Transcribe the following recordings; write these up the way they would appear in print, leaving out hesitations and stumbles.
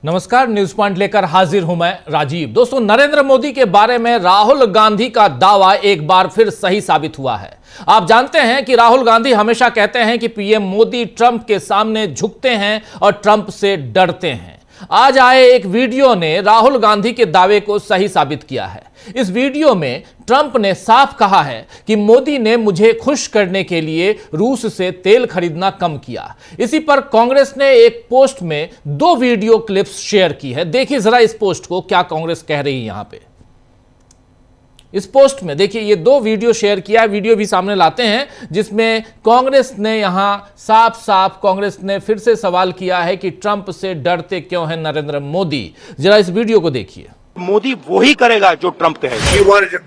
नमस्कार, news point लेकर हाजिर हूं मैं राजीव। दोस्तों, नरेंद्र मोदी के बारे में राहुल गांधी का दावा एक बार फिर सही साबित हुआ है। आप जानते हैं कि राहुल गांधी हमेशा कहते हैं कि पीएम मोदी ट्रंप के सामने झुकते हैं और ट्रंप से डरते हैं। आज आए एक वीडियो ने राहुल गांधी के दावे को सही साबित किया है। इस वीडियो में ट्रंप ने साफ कहा है कि मोदी ने मुझे खुश करने के लिए रूस से तेल खरीदना कम किया। इसी पर कांग्रेस ने एक पोस्ट में 2 वीडियो क्लिप्स शेयर की है। देखिए जरा इस पोस्ट को, क्या कांग्रेस कह रही है यहां पे। इस पोस्ट में देखिए ये 2 वीडियो शेयर किया है। वीडियो भी सामने लाते हैं जिसमें कांग्रेस ने यहां साफ साफ कांग्रेस ने फिर से सवाल किया है कि ट्रंप से डरते क्यों हैं नरेंद्र मोदी। जरा इस वीडियो को देखिए। मोदी वही करेगा जो ट्रंप कहेगा।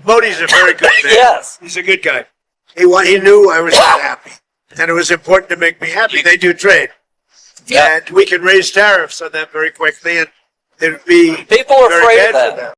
Modi's a very good man. Yes. He's a good guy. He knew I was not happy. And it was important to make me happy. They do trade. Yeah. And we can raise tariffs on them very quickly and it would be People are very afraid bad of for that. them.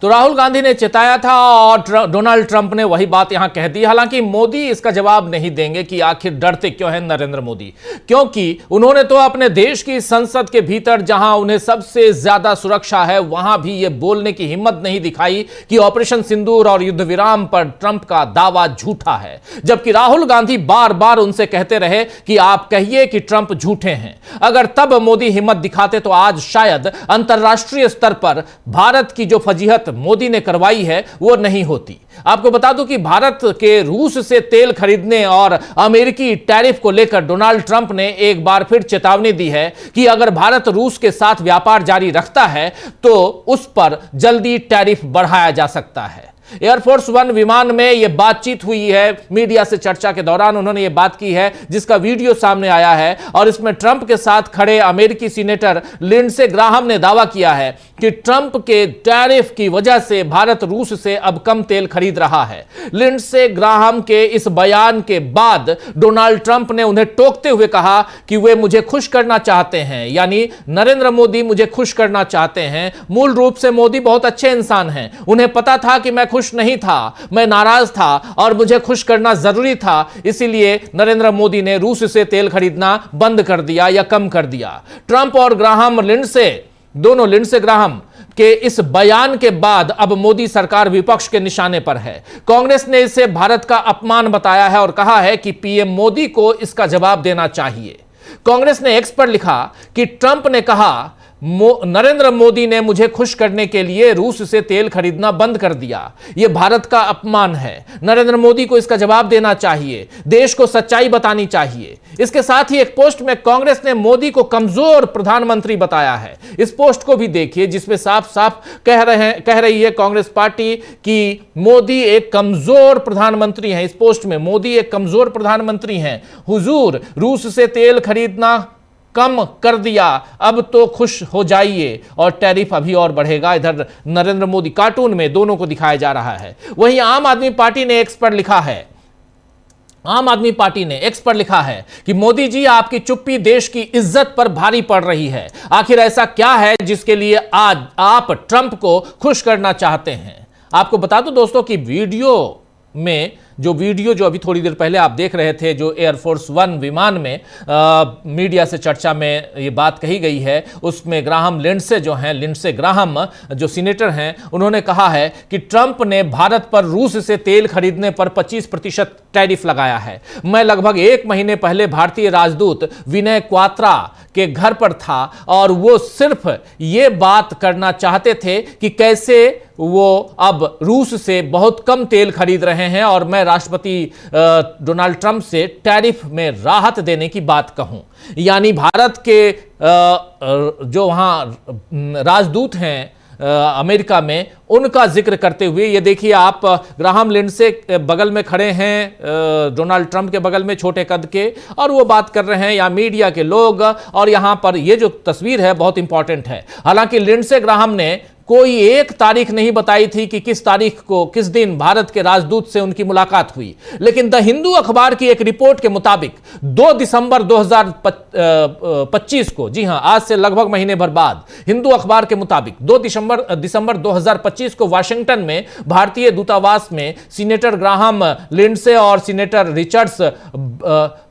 तो राहुल गांधी ने चेताया था और Donald Trump ने वही बात यहां कह दी। हालांकि मोदी इसका जवाब नहीं देंगे कि आखिर डरते क्यों हैं नरेंद्र मोदी, क्योंकि उन्होंने तो अपने देश की संसद के भीतर जहां उन्हें सबसे ज्यादा सुरक्षा है वहां भी यह बोलने की हिम्मत नहीं दिखाई कि ऑपरेशन सिंदूर और युद्ध विराम पर ट्रंप का दावा झूठा है। जबकि राहुल गांधी बार बार उनसे कहते रहे कि आप कहिए कि ट्रंप झूठे हैं। अगर तब मोदी हिम्मत दिखाते तो आज शायद अंतरराष्ट्रीय स्तर पर भारत की जो फजीहत मोदी ने करवाई है वो नहीं होती। आपको बता दूं कि भारत के रूस से तेल खरीदने और अमेरिकी टैरिफ को लेकर डोनाल्ड ट्रंप ने एक बार फिर चेतावनी दी है कि अगर भारत रूस के साथ व्यापार जारी रखता है तो उस पर जल्दी टैरिफ बढ़ाया जा सकता है। एयरफोर्स 1 विमान में यह बातचीत हुई है। मीडिया से चर्चा के दौरान उन्होंने यह बात की है जिसका वीडियो सामने आया है और इसमें ट्रंप के साथ खड़े अमेरिकी सीनेटर लिंडसे ग्राहम ने दावा किया है कि ट्रंप के टैरिफ की वजह से भारत रूस से अब कम तेल खरीद रहा है। लिंडसे ग्राहम के इस बयान के बाद डोनाल्ड ट्रंप ने उन्हें टोकते हुए कहा कि वे मुझे खुश करना चाहते हैं, यानी नरेंद्र मोदी मुझे खुश करना चाहते हैं। मूल रूप से मोदी बहुत अच्छे इंसान हैं। उन्हें पता था कि मैं खुश नहीं था, मैं नाराज था और मुझे खुश करना जरूरी था, इसीलिए नरेंद्र मोदी ने रूस से तेल खरीदना बंद कर दिया या कम कर दिया। ट्रंप और ग्राहम लिंडसे ग्राहम के इस बयान के बाद अब मोदी सरकार विपक्ष के निशाने पर है। कांग्रेस ने इसे भारत का अपमान बताया है और कहा है कि पीएम मोदी को इसका जवाब देना चाहिए। कांग्रेस ने एक्स पर लिखा कि ट्रंप ने कहा नरेंद्र मोदी ने मुझे खुश करने के लिए रूस से तेल खरीदना बंद कर दिया। यह भारत का अपमान है। नरेंद्र मोदी को इसका जवाब देना चाहिए, देश को सच्चाई बतानी चाहिए। इसके साथ ही एक पोस्ट में कांग्रेस ने मोदी को कमजोर प्रधानमंत्री बताया है। इस पोस्ट को भी देखिए जिसमें साफ साफ कह रही है कांग्रेस पार्टी कि मोदी एक कमजोर प्रधानमंत्री हैं। इस पोस्ट में मोदी एक कमजोर प्रधानमंत्री हैं। हुजूर, रूस से तेल खरीदना कम कर दिया, अब तो खुश हो जाइए और टैरिफ अभी और बढ़ेगा। इधर नरेंद्र मोदी कार्टून में दोनों को दिखाया जा रहा है। वहीं आम आदमी पार्टी ने एक्स पर लिखा है कि मोदी जी आपकी चुप्पी देश की इज्जत पर भारी पड़ रही है। आखिर ऐसा क्या है जिसके लिए आज आप ट्रंप को खुश करना चाहते हैं। आपको बता दूं दोस्तों कि वीडियो जो अभी थोड़ी देर पहले आप देख रहे थे, जो एयरफोर्स 1 विमान में मीडिया से चर्चा में ये बात कही गई है, उसमें लिंडसे ग्राहम जो सीनेटर हैं, उन्होंने कहा है कि ट्रंप ने भारत पर रूस से तेल खरीदने पर 25% टैरिफ लगाया है। मैं लगभग 1 महीने पहले भारतीय राजदूत विनय क्वात्रा के घर पर था और वो सिर्फ ये बात करना चाहते थे कि कैसे वो अब रूस से बहुत कम तेल खरीद रहे हैं और मैं राष्ट्रपति डोनाल्ड ट्रंप से टैरिफ में राहत देने की बात कहूं। यानी भारत के जो वहां राजदूत हैं अमेरिका में, उनका जिक्र करते हुए ये देखिए आप, ग्राहम लिंडसे बगल में खड़े हैं डोनाल्ड ट्रंप के बगल में छोटे कद के, और वो बात कर रहे हैं या मीडिया के लोग। और यहां पर ये जो तस्वीर है बहुत इंपॉर्टेंट है। हालांकि लिंडसे ग्राहम ने कोई एक तारीख नहीं बताई थी कि किस तारीख को, किस दिन भारत के राजदूत से उनकी मुलाकात हुई, लेकिन द हिंदू अखबार की एक रिपोर्ट के मुताबिक 2 दिसंबर 2025 को, जी हां, आज से लगभग महीने भर बाद, हिंदू अखबार के मुताबिक 2 दिसंबर 2025 को वाशिंगटन में भारतीय दूतावास में सीनेटर ग्राहम लिंडसे और सीनेटर रिचर्ड्स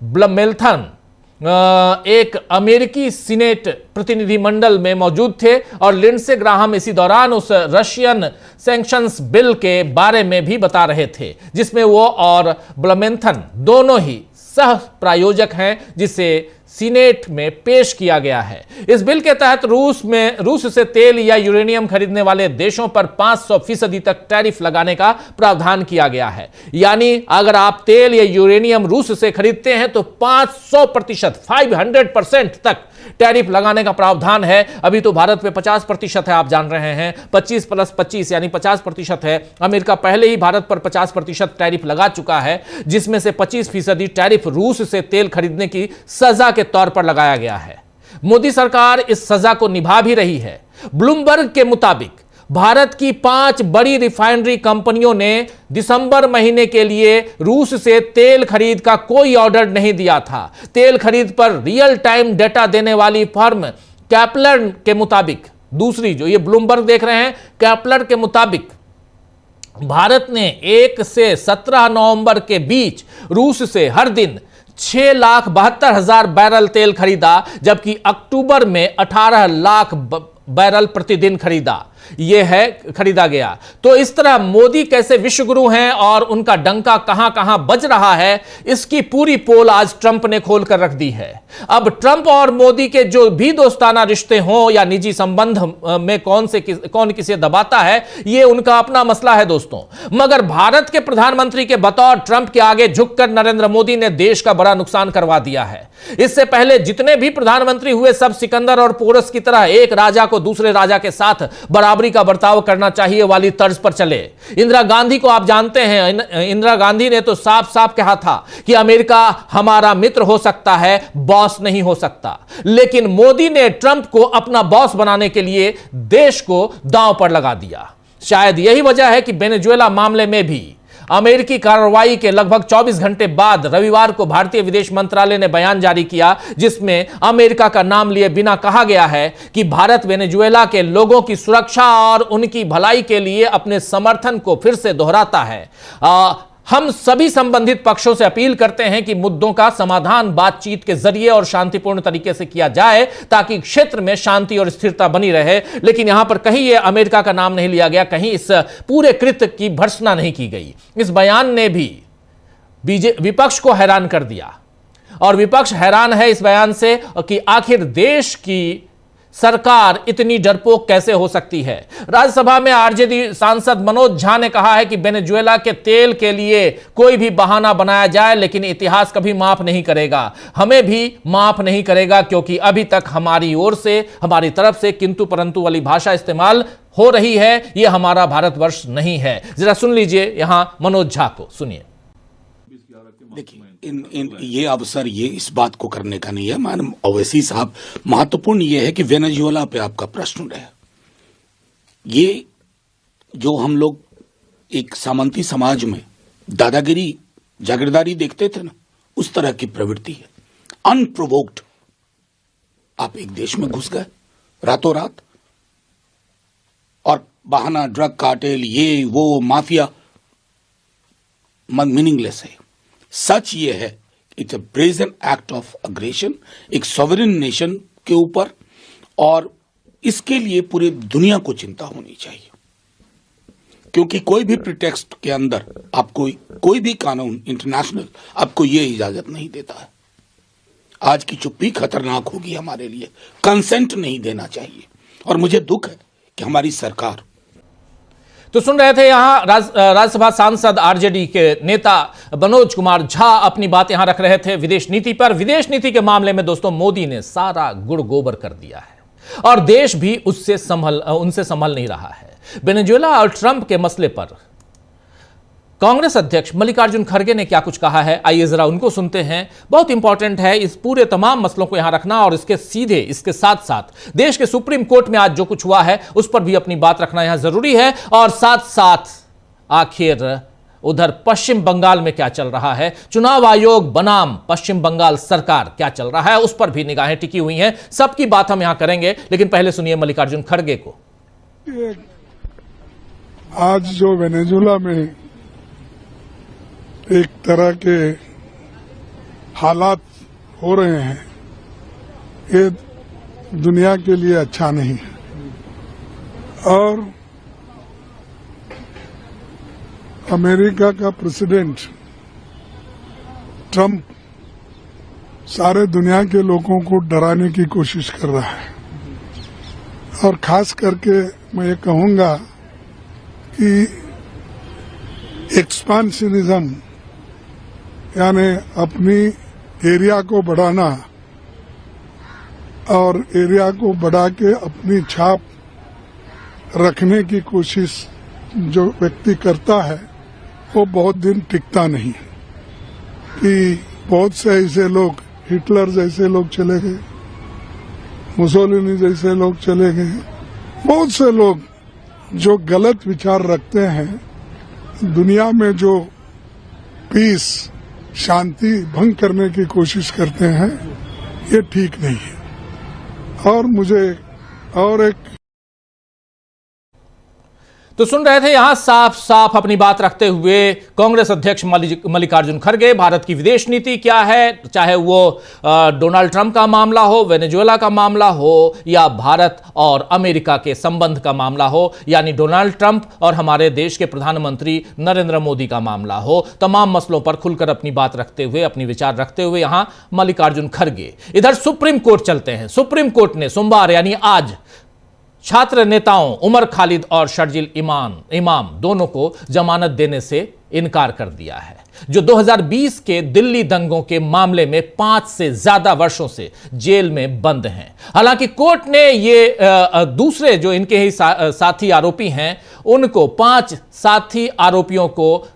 ब्लमेल्थन एक अमेरिकी सीनेट प्रतिनिधिमंडल में मौजूद थे और लिंडसे ग्राहम इसी दौरान उस रशियन सैंक्शंस बिल के बारे में भी बता रहे थे, जिसमें वो और ब्लमेंथन दोनों ही सह प्रायोजक हैं, जिसे सीनेट में पेश किया गया है। इस बिल के तहत रूस से तेल या यूरेनियम खरीदने वाले देशों पर 500% तक टैरिफ लगाने का प्रावधान किया गया है। यानी अगर आप तेल या यूरेनियम रूस से खरीदते हैं तो 500% 500% तक टैरिफ लगाने का प्रावधान है। अभी तो भारत पे 50% है, आप जान रहे हैं, 25 + 25 यानी 50% है। अमेरिका पहले ही भारत पर 50% टैरिफ लगा चुका है, जिसमें से 25% टैरिफ रूस से तेल खरीदने की सजा के तौर पर लगाया गया है। मोदी सरकार इस सजा को निभा भी रही है। ब्लूमबर्ग के मुताबिक भारत की 5 बड़ी रिफाइनरी कंपनियों ने दिसंबर महीने के लिए रूस से तेल खरीद का कोई ऑर्डर नहीं दिया था। तेल खरीद पर रियल टाइम डेटा देने वाली फर्म कैपलर के मुताबिक, दूसरी जो ये ब्लूमबर्ग देख रहे हैं, कैपलर के मुताबिक भारत ने 1 से 17 नवंबर के बीच रूस से हर दिन 6,72,000 बैरल तेल खरीदा, जबकि अक्टूबर में 18 लाख बैरल प्रतिदिन खरीदा गया। तो इस तरह मोदी कैसे विश्वगुरु हैं और उनका डंका कहां कहां बज रहा है, इसकी पूरी पोल आज ट्रंप ने खोल कर रख दी है। अब ट्रंप और मोदी के जो भी दोस्ताना रिश्ते हों या निजी संबंध में कौन किसे दबाता है, यह उनका अपना मसला है दोस्तों। मगर भारत के प्रधानमंत्री के बतौर ट्रंप के आगे झुककर नरेंद्र मोदी ने देश का बड़ा नुकसान करवा दिया है। इससे पहले जितने भी प्रधानमंत्री हुए, सब सिकंदर और पोरस की तरह एक राजा को दूसरे राजा के साथ बराबरी का बर्ताव करना चाहिए वाली तर्ज पर चले। इंदिरा गांधी को आप जानते हैं, इंदिरा गांधी ने तो साफ साफ कहा था कि अमेरिका हमारा मित्र हो सकता है, बॉस नहीं हो सकता। लेकिन मोदी ने ट्रंप को अपना बॉस बनाने के लिए देश को दांव पर लगा दिया। शायद यही वजह है कि वेनेजुएला मामले में भी अमेरिकी कार्रवाई के लगभग 24 घंटे बाद रविवार को भारतीय विदेश मंत्रालय ने बयान जारी किया, जिसमें अमेरिका का नाम लिए बिना कहा गया है कि भारत वेनेजुएला के लोगों की सुरक्षा और उनकी भलाई के लिए अपने समर्थन को फिर से दोहराता है। हम सभी संबंधित पक्षों से अपील करते हैं कि मुद्दों का समाधान बातचीत के जरिए और शांतिपूर्ण तरीके से किया जाए, ताकि क्षेत्र में शांति और स्थिरता बनी रहे। लेकिन यहां पर कहीं यह अमेरिका का नाम नहीं लिया गया, कहीं इस पूरे कृत्य की भर्त्सना नहीं की गई। इस बयान ने भी विपक्ष को हैरान कर दिया और विपक्ष हैरान है इस बयान से कि आखिर देश की सरकार इतनी डरपोक कैसे हो सकती है। राज्यसभा में आरजेडी सांसद मनोज झा ने कहा है कि वेनेजुएला के तेल के लिए कोई भी बहाना बनाया जाए, लेकिन इतिहास कभी माफ नहीं करेगा, हमें भी माफ नहीं करेगा, क्योंकि अभी तक हमारी ओर से, हमारी तरफ से किंतु परंतु वाली भाषा इस्तेमाल हो रही है। यह हमारा भारतवर्ष नहीं है। जरा सुन लीजिए यहां मनोज झा को, सुनिए। देखिए, ये अवसर ये इस बात को करने का नहीं है। मैडम ओवैसी साहब, महत्वपूर्ण ये है कि वेनेजुएला पे आपका प्रश्न है। ये जो हम लोग एक सामंती समाज में दादागिरी, जागीरदारी देखते थे ना, उस तरह की प्रवृत्ति है। अनप्रोवोक्ड आप एक देश में घुस गए रातों रात, और बहाना ड्रग कार्टेल, ये वो माफिया, मीनिंगलेस है। सच ये है, it's a brazen act of aggression एक सॉवरेन नेशन के ऊपर, और इसके लिए पूरी दुनिया को चिंता होनी चाहिए, क्योंकि कोई भी प्रिटेक्स्ट के अंदर आपको कोई भी कानून इंटरनेशनल आपको ये इजाजत नहीं देता है। आज की चुप्पी खतरनाक होगी हमारे लिए, कंसेंट नहीं देना चाहिए। और मुझे दुख है कि हमारी सरकार, तो सुन रहे थे यहां राज्यसभा सांसद आरजेडी के नेता मनोज कुमार झा अपनी बात यहां रख रहे थे विदेश नीति पर। विदेश नीति के मामले में दोस्तों मोदी ने सारा गुड़ गोबर कर दिया है और देश भी उनसे संभल नहीं रहा है। वेनेजुएला और ट्रंप के मसले पर कांग्रेस अध्यक्ष मल्लिकार्जुन खड़गे ने क्या कुछ कहा है, आइए जरा उनको सुनते हैं। बहुत इंपॉर्टेंट है इस पूरे तमाम मसलों को यहां रखना, और इसके साथ साथ देश के सुप्रीम कोर्ट में आज जो कुछ हुआ है उस पर भी अपनी बात रखना यहां जरूरी है। और साथ साथ आखिर उधर पश्चिम बंगाल में क्या चल रहा है, चुनाव आयोग बनाम पश्चिम बंगाल सरकार क्या चल रहा है, उस पर भी निगाहें टिकी हुई हैं। सबकी बात हम यहां करेंगे, लेकिन पहले सुनिए मल्लिकार्जुन खड़गे को। आज जो वेनेजुएला में एक तरह के हालात हो रहे हैं, ये दुनिया के लिए अच्छा नहीं है। और अमेरिका का प्रेसिडेंट ट्रंप सारे दुनिया के लोगों को डराने की कोशिश कर रहा है, और खास करके मैं ये कहूंगा कि एक्सपांशनिज्म यानी अपनी एरिया को बढ़ाना और एरिया को बढ़ा के अपनी छाप रखने की कोशिश जो व्यक्ति करता है वो बहुत दिन टिकता नहीं। कि बहुत से ऐसे लोग, हिटलर जैसे लोग चले गए, मुसोलिनी जैसे लोग चले गए, बहुत से लोग जो गलत विचार रखते हैं, दुनिया में जो पीस, शांति भंग करने की कोशिश करते हैं, ये ठीक नहीं है। और मुझे और एक तो सुन रहे थे यहां साफ साफ अपनी बात रखते हुए कांग्रेस अध्यक्ष मल्लिकार्जुन खड़गे। भारत की विदेश नीति क्या है, चाहे वो डोनाल्ड ट्रंप का मामला हो, वेनेजुएला का मामला हो, या भारत और अमेरिका के संबंध का मामला हो, यानी डोनाल्ड ट्रंप और हमारे देश के प्रधानमंत्री नरेंद्र मोदी का मामला हो, तमाम मसलों पर खुलकर अपनी बात रखते हुए, अपनी विचार रखते हुए यहां मल्लिकार्जुन खड़गे। इधर सुप्रीम कोर्ट चलते हैं। सुप्रीम कोर्ट ने सोमवार यानी आज छात्र नेताओं उमर खालिद और शर्जील इमाम दोनों को जमानत देने से इनकार कर दिया है, जो 2020 के दिल्ली दंगों के मामले में 5 से ज्यादा वर्षों से जेल में बंद हैं। हालांकि कोर्ट ने ये दूसरे जो इनके ही साथी आरोपी हैं, उनको 5 साथी आरोपियों को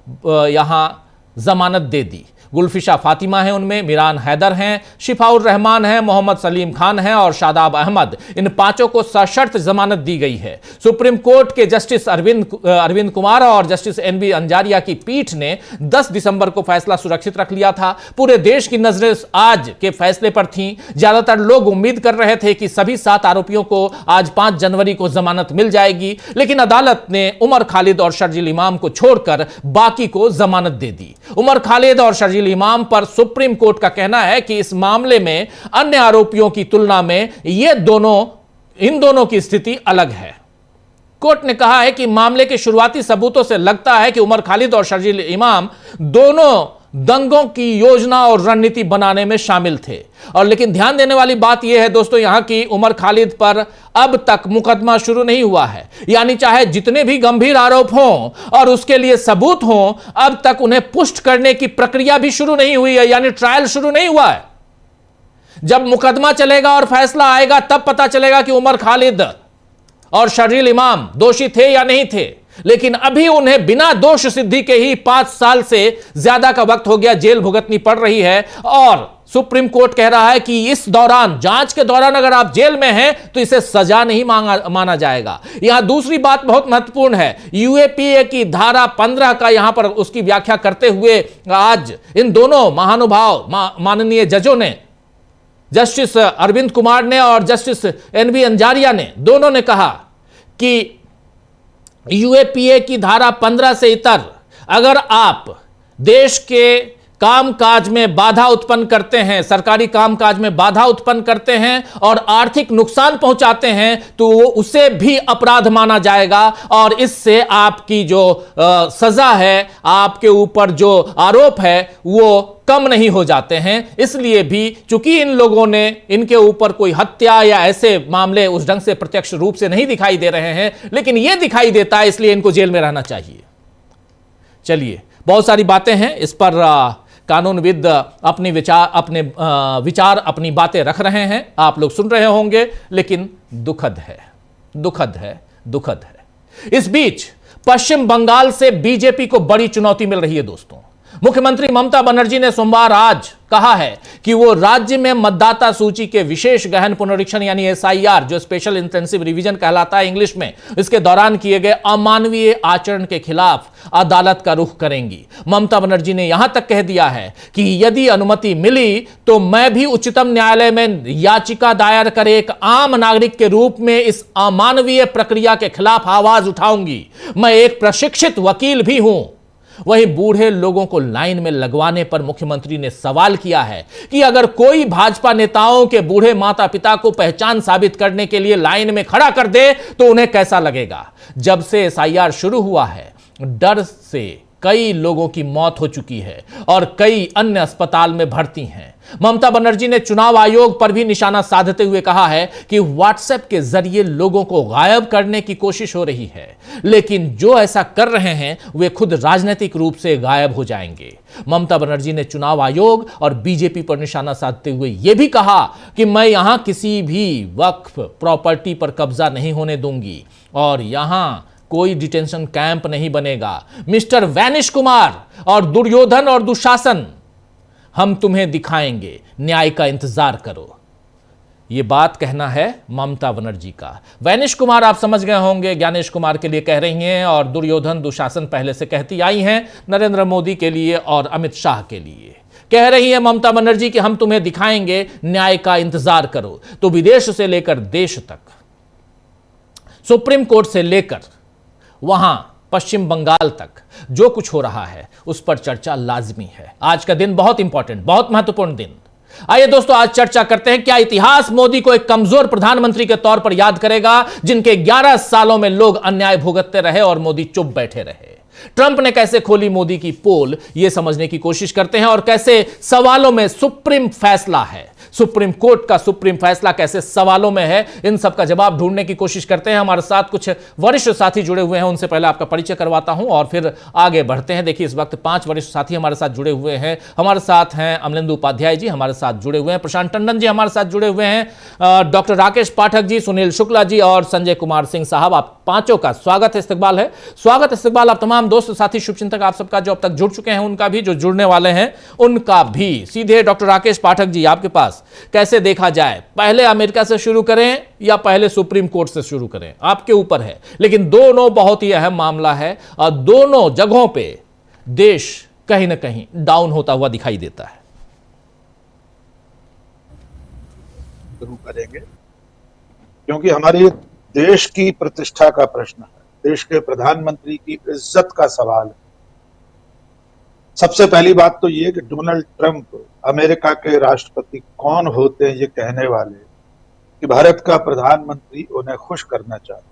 यहां जमानत दे दी। गुलफिशा फातिमा है उनमें, मिरान हैदर हैं, शिफाउर रहमान हैं, मोहम्मद सलीम खान हैं और शादाब अहमद। इन 5 को सशर्त जमानत दी गई है। सुप्रीम कोर्ट के जस्टिस अरविंद कुमार और जस्टिस NV अंजारिया की पीठ ने 10 दिसंबर को फैसला सुरक्षित रख लिया था। पूरे देश की नजरें आज के फैसले पर थीं। ज्यादातर लोग उम्मीद कर रहे थे कि सभी 7 आरोपियों को आज 5 जनवरी को जमानत मिल जाएगी, लेकिन अदालत ने उमर खालिद और शर्जील इमाम को छोड़कर बाकी को जमानत दे दी। उमर खालिद और शर्जील इमाम पर सुप्रीम कोर्ट का कहना है कि इस मामले में अन्य आरोपियों की तुलना में इन दोनों की स्थिति अलग है। कोर्ट ने कहा है कि मामले के शुरुआती सबूतों से लगता है कि उमर खालिद और शर्जील इमाम दोनों दंगों की योजना और रणनीति बनाने में शामिल थे। और लेकिन ध्यान देने वाली बात यह है दोस्तों यहां की उमर खालिद पर अब तक मुकदमा शुरू नहीं हुआ है, यानी चाहे जितने भी गंभीर आरोप हों और उसके लिए सबूत हों, अब तक उन्हें पुष्ट करने की प्रक्रिया भी शुरू नहीं हुई है, यानी ट्रायल शुरू नहीं हुआ है। जब मुकदमा चलेगा और फैसला आएगा तब पता चलेगा कि उमर खालिद और शर्जील इमाम दोषी थे या नहीं थे। लेकिन अभी उन्हें बिना दोष सिद्धि के ही 5 साल से ज्यादा का वक्त हो गया जेल भुगतनी पड़ रही है। और सुप्रीम कोर्ट कह रहा है कि इस दौरान, जांच के दौरान अगर आप जेल में हैं तो इसे सजा नहीं माना जाएगा। यहां दूसरी बात बहुत महत्वपूर्ण है। UAPA की धारा 15 का यहां पर उसकी व्याख्या करते हुए आज इन दोनों महानुभाव माननीय जजों ने, जस्टिस अरविंद कुमार ने और जस्टिस NV अंजारिया ने, दोनों ने कहा कि UAPA की धारा 15 से इतर अगर आप देश के कामकाज में बाधा उत्पन्न करते हैं, सरकारी कामकाज में बाधा उत्पन्न करते हैं और आर्थिक नुकसान पहुंचाते हैं, तो वो उसे भी अपराध माना जाएगा और इससे आपकी जो सजा है, आपके ऊपर जो आरोप है, वो कम नहीं हो जाते हैं। इसलिए भी चूंकि इन लोगों ने, इनके ऊपर कोई हत्या या ऐसे मामले उस ढंग से प्रत्यक्ष रूप से नहीं दिखाई दे रहे हैं, लेकिन यह दिखाई देता है, इसलिए इनको जेल में रहना चाहिए। चलिए, बहुत सारी बातें हैं इस पर, कानूनविद अपने विचार अपनी बातें रख रहे हैं, आप लोग सुन रहे होंगे, लेकिन दुखद है। इस बीच पश्चिम बंगाल से बीजेपी को बड़ी चुनौती मिल रही है दोस्तों। मुख्यमंत्री ममता बनर्जी ने सोमवार आज कहा है कि वो राज्य में मतदाता सूची के विशेष गहन पुनरीक्षण यानी SIR, जो स्पेशल इंटेंसिव रिवीजन कहलाता है इंग्लिश में, इसके दौरान किए गए अमानवीय आचरण के खिलाफ अदालत का रुख करेंगी। ममता बनर्जी ने यहां तक कह दिया है कि यदि अनुमति मिली तो मैं भी उच्चतम न्यायालय में याचिका दायर कर एक आम नागरिक के रूप में इस अमानवीय प्रक्रिया के खिलाफ आवाज उठाऊंगी। मैं एक प्रशिक्षित वकील भी हूं। वहीं बूढ़े लोगों को लाइन में लगवाने पर मुख्यमंत्री ने सवाल किया है कि अगर कोई भाजपा नेताओं के बूढ़े माता पिता को पहचान साबित करने के लिए लाइन में खड़ा कर दे तो उन्हें कैसा लगेगा। जब से एसआईआर शुरू हुआ है, डर से कई लोगों की मौत हो चुकी है और कई अन्य अस्पताल में भर्ती हैं। ममता बनर्जी ने चुनाव आयोग पर भी निशाना साधते हुए कहा है कि व्हाट्सएप के जरिए लोगों को गायब करने की कोशिश हो रही है, लेकिन जो ऐसा कर रहे हैं वे खुद राजनीतिक रूप से गायब हो जाएंगे। ममता बनर्जी ने चुनाव आयोग और बीजेपी पर निशाना साधते हुए यह भी कहा कि मैं यहां किसी भी वक्फ प्रॉपर्टी पर कब्जा नहीं होने दूंगी और यहां कोई डिटेंशन कैंप नहीं बनेगा। मिस्टर वैनिश कुमार और दुर्योधन और दुशासन, हम तुम्हें दिखाएंगे, न्याय का इंतजार करो। यह बात कहना है ममता बनर्जी का। वैनिश कुमार आप समझ गए होंगे, ज्ञानेश कुमार के लिए कह रही हैं और दुर्योधन दुशासन पहले से कहती आई हैं नरेंद्र मोदी के लिए और अमित शाह के लिए। कह रही है ममता बनर्जी कि हम तुम्हें दिखाएंगे, न्याय का इंतजार करो। तो विदेश से लेकर देश तक, सुप्रीम कोर्ट से लेकर वहां पश्चिम बंगाल तक जो कुछ हो रहा है उस पर चर्चा लाजमी है। आज का दिन बहुत इंपॉर्टेंट, बहुत महत्वपूर्ण दिन। आइए दोस्तों, आज चर्चा करते हैं क्या इतिहास मोदी को एक कमजोर प्रधानमंत्री के तौर पर याद करेगा, जिनके 11 सालों में लोग अन्याय भुगतते रहे और मोदी चुप बैठे रहे। ट्रंप ने कैसे खोली मोदी की पोल, यह समझने की कोशिश करते हैं और कैसे सवालों में सुप्रीम फैसला है, सुप्रीम कोर्ट का सुप्रीम फैसला कैसे सवालों में है, इन सब का जवाब ढूंढने की कोशिश करते हैं। हमारे साथ कुछ वरिष्ठ साथी जुड़े हुए हैं, उनसे पहले आपका परिचय करवाता हूं और फिर आगे बढ़ते हैं। देखिए, इस वक्त 5 वरिष्ठ साथी हमारे साथ जुड़े हुए हैं। हमारे साथ हैं अमलेंदु उपाध्याय जी, हमारे साथ जुड़े हुए हैं प्रशांत टंडन जी, हमारे साथ जुड़े हुए हैं डॉक्टर राकेश पाठक जी, सुनील शुक्ला जी और संजय कुमार सिंह साहब। आप पांचों का स्वागत है, इस्तकबाल है। स्वागत इस्तकबाल आप तमाम दोस्त साथी शुभचिंतक आप सबका, जो अब तक जुड़ चुके हैं उनका भी, जो जुड़ने वाले हैं उनका भी। सीधे डॉक्टर राकेश पाठक जी आपके पास, कैसे देखा जाए, पहले अमेरिका से शुरू करें या पहले सुप्रीम कोर्ट से शुरू करें, आपके ऊपर है, लेकिन दोनों बहुत ही अहम मामला है और दोनों जगहों पे देश कहीं ना कहीं डाउन होता हुआ दिखाई देता है। शुरू करेंगे क्योंकि हमारी देश की प्रतिष्ठा का प्रश्न है, देश के प्रधानमंत्री की इज्जत का सवाल है। सबसे पहली बात तो ये कि डोनाल्ड ट्रंप अमेरिका के राष्ट्रपति कौन होते हैं ये कहने वाले कि भारत का प्रधानमंत्री उन्हें खुश करना चाहते।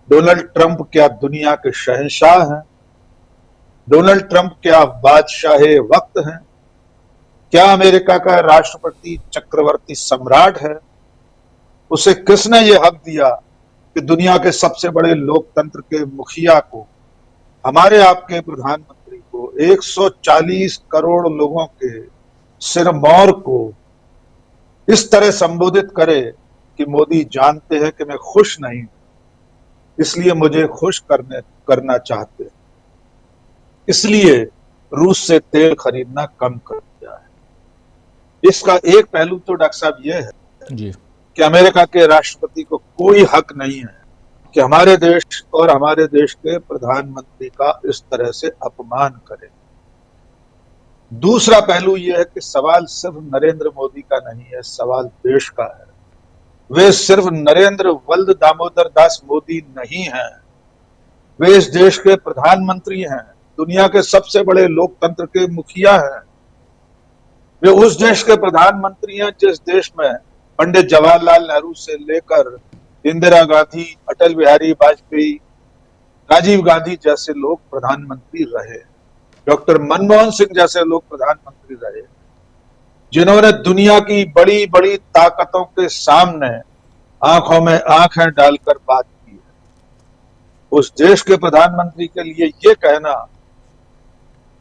डोनाल्ड ट्रंप क्या दुनिया के शहंशाह हैं? डोनाल्ड ट्रंप क्या बादशाह वक्त हैं? क्या अमेरिका का राष्ट्रपति चक्रवर्ती सम्राट है? उसे किसने ये हक दिया कि दुनिया के सबसे बड़े लोकतंत्र के मुखिया को, हमारे आपके प्रधानमंत्री को, 140 करोड़ लोगों के सिरमौर को इस तरह संबोधित करे कि मोदी जानते हैं कि मैं खुश नहीं, इसलिए मुझे खुश करना चाहते हैं, इसलिए रूस से तेल खरीदना कम कर दिया है। इसका एक पहलू तो डॉक्टर साहब यह है जी कि अमेरिका के राष्ट्रपति को कोई हक नहीं है कि हमारे देश और हमारे देश के प्रधानमंत्री का इस तरह से अपमान करें। दूसरा पहलू यह है कि सवाल सिर्फ नरेंद्र मोदी का नहीं है, सवाल देश का है। वे सिर्फ नरेंद्र वल्द दामोदर दास मोदी नहीं हैं, वे इस देश के प्रधानमंत्री हैं, दुनिया के सबसे बड़े लोकतंत्र के मुखिया हैं। वे उस देश के प्रधानमंत्री हैं जिस देश में पंडित जवाहरलाल नेहरू से लेकर इंदिरा गांधी, अटल बिहारी वाजपेयी, राजीव गांधी जैसे लोग प्रधानमंत्री रहे, डॉक्टर मनमोहन सिंह जैसे लोग प्रधानमंत्री रहे, जिन्होंने दुनिया की बड़ी बड़ी ताकतों के सामने आंखों में आंखें डालकर बात की है। उस देश के प्रधानमंत्री के लिए ये कहना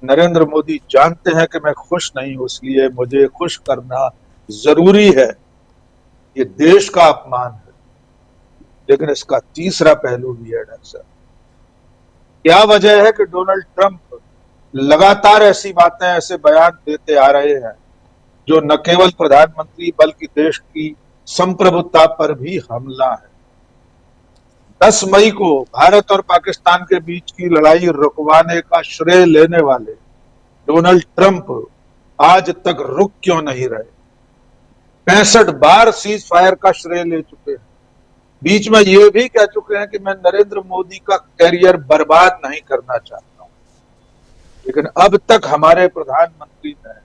नरेंद्र मोदी जानते हैं कि मैं खुश नहीं हूं, इसलिए मुझे खुश करना जरूरी है, ये देश का अपमान है। लेकिन इसका तीसरा पहलू भी है डॉक्टर साहब। क्या वजह है कि डोनाल्ड ट्रंप लगातार ऐसी बातें, ऐसे बयान देते आ रहे हैं जो न केवल प्रधानमंत्री बल्कि देश की संप्रभुता पर भी हमला है। 10 मई को भारत और पाकिस्तान के बीच की लड़ाई रुकवाने का श्रेय लेने वाले डोनाल्ड ट्रंप आज तक रुक क्यों नहीं रहे? 65 बार सीज फायर का श्रेय ले चुके हैं। बीच में ये भी कह चुके हैं कि मैं नरेंद्र मोदी का कैरियर बर्बाद नहीं करना चाहता हूं। लेकिन अब तक हमारे प्रधानमंत्री ने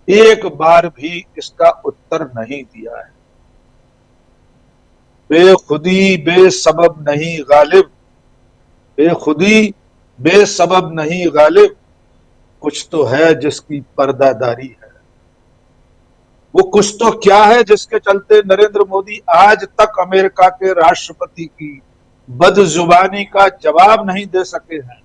एक बार भी इसका उत्तर नहीं दिया है। बेखुदी बेसबब नहीं गालिब, बेखुदी बेसबब नहीं गालिब, कुछ तो है जिसकी पर्दादारी है। वो कुछ तो क्या है जिसके चलते नरेंद्र मोदी आज तक अमेरिका के राष्ट्रपति की बदजुबानी का जवाब नहीं दे सके हैं।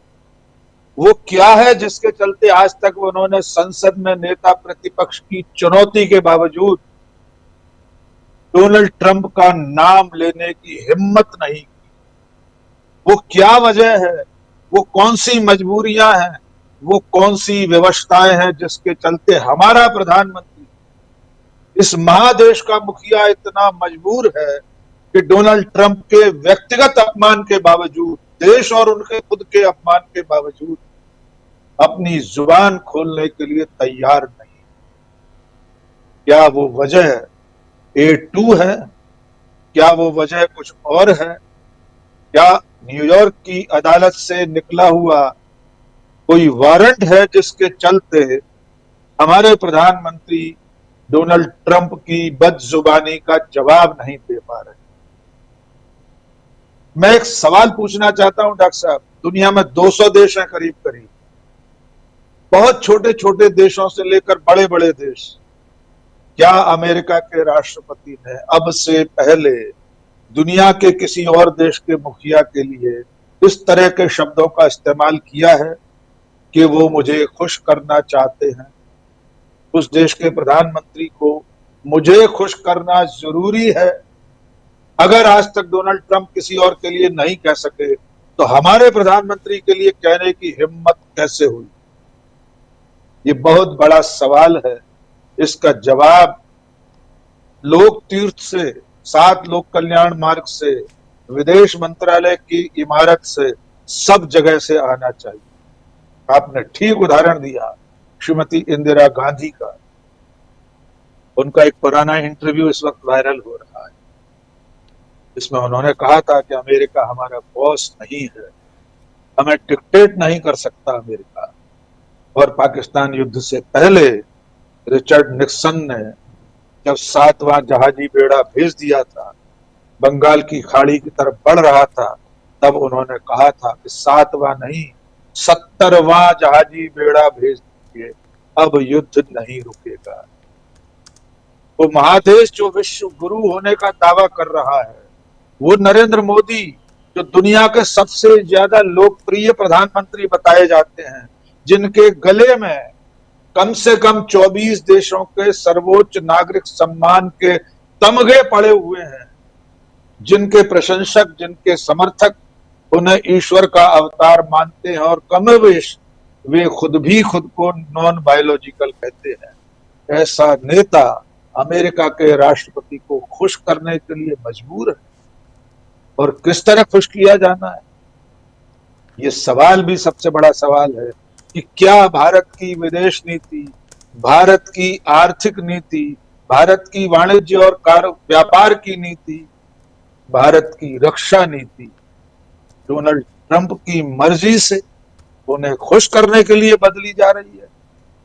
वो क्या है जिसके चलते आज तक उन्होंने संसद में नेता प्रतिपक्ष की चुनौती के बावजूद डोनाल्ड ट्रंप का नाम लेने की हिम्मत नहीं की। वो क्या वजह है, वो कौन सी मजबूरियां हैं, वो कौन सी व्यवस्थाएं हैं जिसके चलते हमारा प्रधानमंत्री, इस महादेश का मुखिया इतना मजबूर है कि डोनाल्ड ट्रंप के व्यक्तिगत अपमान के बावजूद, देश और उनके खुद के अपमान के बावजूद अपनी जुबान खोलने के लिए तैयार नहीं। क्या वो वजह A2 है? क्या वो वजह कुछ और है? क्या न्यूयॉर्क की अदालत से निकला हुआ कोई वारंट है जिसके चलते हमारे प्रधानमंत्री डोनाल्ड ट्रंप की बदजुबानी का जवाब नहीं दे पा रहे? मैं एक सवाल पूछना चाहता हूं डॉक्टर साहब। दुनिया में 200 देश हैं करीब करीब, बहुत छोटे छोटे देशों से लेकर बड़े बड़े देश। क्या अमेरिका के राष्ट्रपति ने अब से पहले दुनिया के किसी और देश के मुखिया के लिए इस तरह के शब्दों का इस्तेमाल किया है कि वो मुझे खुश करना चाहते हैं? उस देश के प्रधानमंत्री को मुझे खुश करना जरूरी है। अगर आज तक डोनाल्ड ट्रंप किसी और के लिए नहीं कह सके तो हमारे प्रधानमंत्री के लिए कहने की हिम्मत कैसे हुई? ये बहुत बड़ा सवाल है। इसका जवाब लोक तीर्थ से, 7 लोक कल्याण मार्ग से, विदेश मंत्रालय की इमारत से, सब जगह से आना चाहिए। आपने ठीक उदाहरण दिया श्रीमती इंदिरा गांधी का। उनका एक पुराना इंटरव्यू इस वक्त वायरल हो रहा है। इसमें उन्होंने कहा था कि अमेरिका हमारा बॉस नहीं है, हमें डिक्टेट नहीं कर सकता अमेरिका। और पाकिस्तान युद्ध से पहले रिचर्ड निक्सन ने जब 7वां जहाजी बेड़ा भेज दिया था, बंगाल की खाड़ी की तरफ बढ़ रहा था, तब उन्होंने कहा था कि 7वां नहीं 70वां जहाजी बेड़ा भेज दीजिए, अब युद्ध नहीं रुकेगा। वो महादेश जो विश्व गुरु होने का दावा कर रहा है, वो नरेंद्र मोदी जो दुनिया के सबसे ज्यादा लोकप्रिय प्रधानमंत्री बताए जाते हैं, जिनके गले में कम से कम 24 देशों के सर्वोच्च नागरिक सम्मान के तमगे पड़े हुए हैं, जिनके प्रशंसक, जिनके समर्थक उन्हें ईश्वर का अवतार मानते हैं और कमोवेश वे खुद भी खुद को नॉन बायोलॉजिकल कहते हैं, ऐसा नेता अमेरिका के राष्ट्रपति को खुश करने के लिए मजबूर है। और किस तरह खुश किया जाना है, ये सवाल भी सबसे बड़ा सवाल है कि क्या भारत की विदेश नीति, भारत की आर्थिक नीति, भारत की वाणिज्य और व्यापार की नीति, भारत की रक्षा नीति डोनाल्ड ट्रंप की मर्जी से उन्हें खुश करने के लिए बदली जा रही है?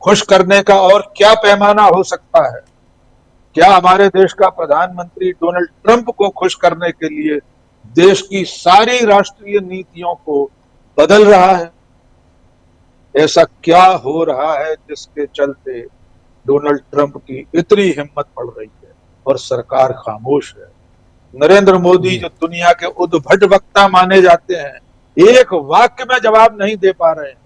खुश करने का और क्या पैमाना हो सकता है? क्या हमारे देश का प्रधानमंत्री डोनाल्ड ट्रंप को खुश करने के लिए देश की सारी राष्ट्रीय नीतियों को बदल रहा है? ऐसा क्या हो रहा है जिसके चलते डोनाल्ड ट्रंप की इतनी हिम्मत पड़ रही है और सरकार खामोश है? नरेंद्र मोदी जो दुनिया के उद्भट वक्ता माने जाते हैं, एक वाक्य में जवाब नहीं दे पा रहे हैं।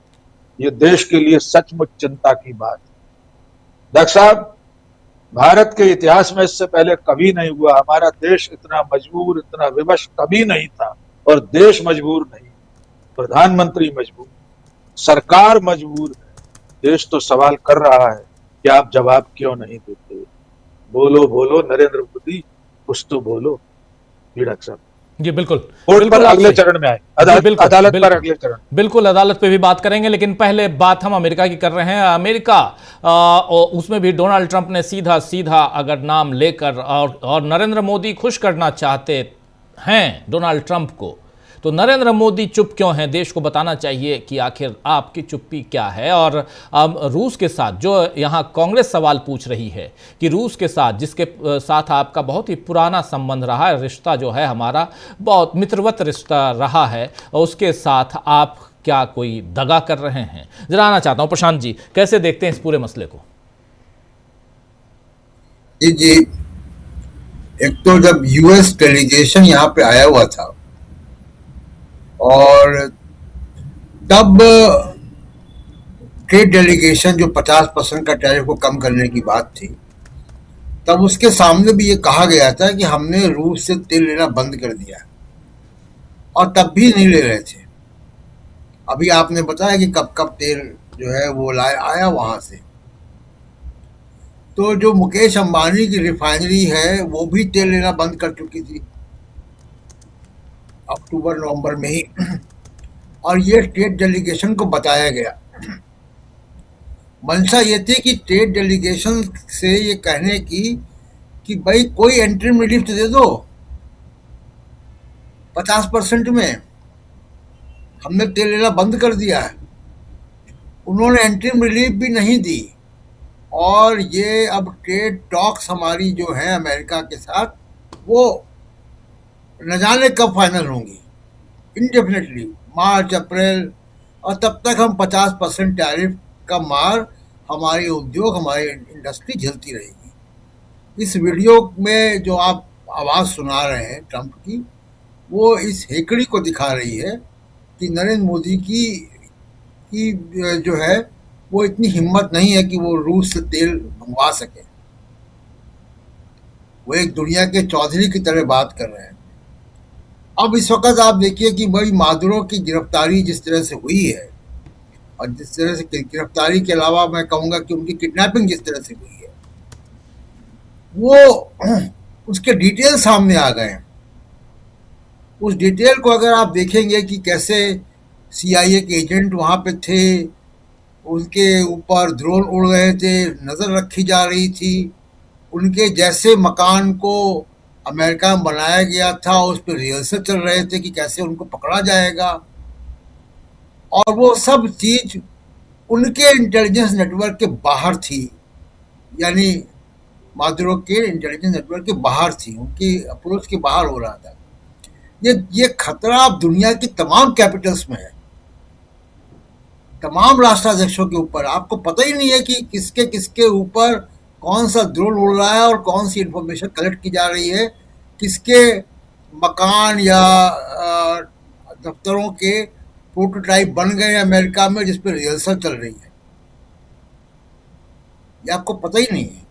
ये देश के लिए सचमुच चिंता की बात है। डॉक्टर साहब, भारत के इतिहास में इससे पहले कभी नहीं हुआ। हमारा देश इतना मजबूर, इतना विवश कभी नहीं था। और देश मजबूर नहीं, प्रधानमंत्री मजबूर, सरकार मजबूर है। देश तो सवाल कर रहा है कि आप जवाब क्यों नहीं देते? बोलो बोलो नरेंद्र मोदी, कुछ तो बोलो। जी डॉक्टर साहब, जी बिल्कुल, कोर्ट पर अगले चरण में आए, अदालत पर अगले चरण। बिल्कुल, अदालत पे भी बात करेंगे, लेकिन पहले बात हम अमेरिका की कर रहे हैं। अमेरिका उसमें भी डोनाल्ड ट्रंप ने सीधा सीधा अगर नाम लेकर और नरेंद्र मोदी खुश करना चाहते हैं डोनाल्ड ट्रंप को, तो नरेंद्र मोदी चुप क्यों हैं? देश को बताना चाहिए कि आखिर आपकी चुप्पी क्या है। और रूस के साथ जो यहाँ कांग्रेस सवाल पूछ रही है कि रूस के साथ जिसके साथ आपका बहुत ही पुराना संबंध रहा है, रिश्ता जो है हमारा बहुत मित्रवत रिश्ता रहा है, उसके साथ आप क्या कोई दगा कर रहे हैं? जानना चाहता हूं प्रशांत जी, कैसे देखते हैं इस पूरे मसले को? जी, एक तो जब यूएस डेलीगेशन यहाँ पे आया हुआ था और तब ट्रेड डेलीगेशन जो 50% का टैरिफ को कम करने की बात थी, तब उसके सामने भी ये कहा गया था कि हमने रूस से तेल लेना बंद कर दिया और तब भी नहीं ले रहे थे। अभी आपने बताया कि कब कब तेल जो है वो आया वहां से। तो जो मुकेश अंबानी की रिफाइनरी है वो भी तेल लेना बंद कर चुकी थी अक्टूबर नवंबर में ही, और ये ट्रेड डेलीगेशन को बताया गया। मंशा ये थी कि ट्रेड डेलीगेशन से ये कहने की कि भाई कोई एंट्रीम रिलीफ तो दे दो 50% में, हमने तेल लेना बंद कर दिया है। उन्होंने एंट्रीम रिलीफ भी नहीं दी और ये अब ट्रेड टॉक्स हमारी जो है अमेरिका के साथ वो न जाने कब फाइनल होंगी, इनडेफिनेटली मार्च अप्रैल, और तब तक हम 50% टैरिफ का मार हमारे उद्योग हमारी इंडस्ट्री झेलती रहेगी। इस वीडियो में जो आप आवाज़ सुना रहे हैं ट्रंप की, वो इस हेकड़ी को दिखा रही है कि नरेंद्र मोदी की जो है वो इतनी हिम्मत नहीं है कि वो रूस से तेल मंगवा सके। वो एक दुनिया के चौधरी की तरह बात कर रहे हैं। अब इस वक्त आप देखिए कि भाई मादुरो की गिरफ्तारी जिस तरह से हुई है, और जिस तरह से गिरफ्तारी के अलावा मैं कहूँगा कि उनकी किडनैपिंग जिस तरह से हुई है, वो उसके डिटेल सामने आ गए हैं। उस डिटेल को अगर आप देखेंगे कि कैसे CIA के एजेंट वहाँ पे थे, उनके ऊपर ड्रोन उड़ रहे थे, नज़र रखी जा रही थी, उनके जैसे मकान को अमेरिका में बनाया गया था उस पर रिहर्सल चल रहे थे कि कैसे उनको पकड़ा जाएगा, और वो सब चीज़ उनके इंटेलिजेंस नेटवर्क के बाहर थी, यानी मादुरो के इंटेलिजेंस नेटवर्क के बाहर थी, उनकी अप्रोच के बाहर हो रहा था। ये खतरा अब दुनिया की तमाम कैपिटल्स में है, तमाम राष्ट्राध्यक्षों के ऊपर। आपको पता ही नहीं है कि किसके किसके ऊपर कौन सा ड्रोन उड़ रहा है और कौन सी इंफॉर्मेशन कलेक्ट की जा रही है, किसके मकान या दफ्तरों के प्रोटोटाइप बन गए अमेरिका में जिस पर रिहर्सल चल रही है, ये आपको पता ही नहीं है।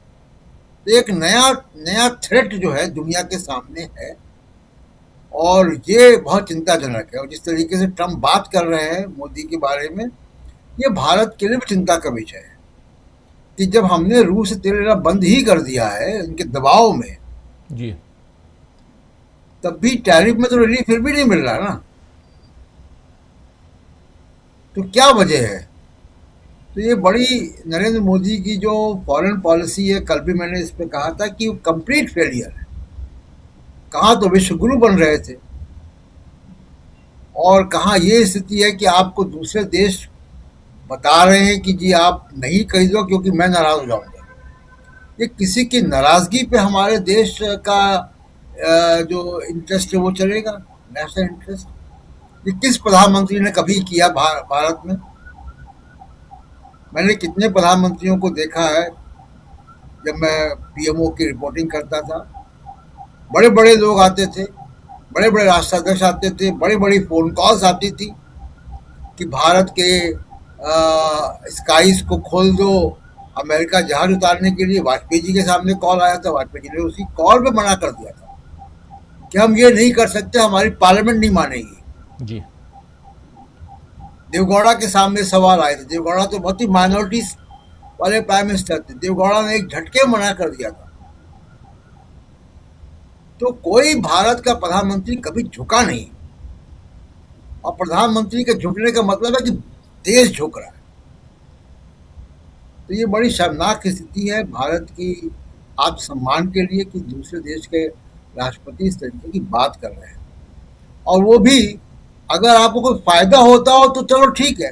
तो एक नया थ्रेट जो है दुनिया के सामने है, और ये बहुत चिंताजनक है। और जिस तरीके से ट्रंप बात कर रहे हैं मोदी के बारे में, ये भारत के लिए भी चिंता का विषय है कि जब हमने रूस से तेल लेना बंद ही कर दिया है उनके दबाव में जी, तब भी टैरिफ में तो रिलीफ फिर भी नहीं मिल रहा ना। तो क्या वजह है? तो ये बड़ी नरेंद्र मोदी की जो फॉरेन पॉलिसी है, कल भी मैंने इस पे कहा था कि कंप्लीट फेलियर है। कहाँ तो विश्वगुरु बन रहे थे और कहाँ ये स्थिति है कि आपको दूसरे देश बता रहे हैं कि जी आप नहीं खरीदो क्योंकि मैं नाराज हो जाऊंगा। ये किसी की नाराजगी पे हमारे देश का जो इंटरेस्ट है वो चलेगा, नेशनल इंटरेस्ट। ये किस प्रधानमंत्री ने कभी किया भारत में? मैंने कितने प्रधानमंत्रियों को देखा है जब मैं PMO की रिपोर्टिंग करता था। बड़े बड़े लोग आते थे, बड़े बड़े राष्ट्राध्यक्ष आते थे, बड़ी बड़ी फोन कॉल्स आती थी कि भारत के स्काईज को खोल दो अमेरिका जहाज उतारने के लिए। वाजपेयी जी के सामने कॉल आया था, वाजपेयी जी ने उसी कॉल पे मना कर दिया था कि हम ये नहीं कर सकते, हमारी पार्लियामेंट नहीं मानेगी जी। देवगौड़ा के सामने सवाल आए थे। देवगौड़ा तो बहुत ही माइनॉरिटीज वाले प्राइम मिनिस्टर थे, देवगौड़ा ने एक झटके में मना कर दिया था। तो कोई भारत का प्रधानमंत्री कभी झुका नहीं, और प्रधानमंत्री के झुकने का मतलब है कि देश झुक रहा है। तो ये बड़ी शर्मनाक स्थिति है भारत की आत्मसम्मान के लिए कि दूसरे देश के राष्ट्रपति इस तरीके की बात कर रहे हैं, और वो भी अगर आपको कोई फायदा होता हो तो चलो ठीक है,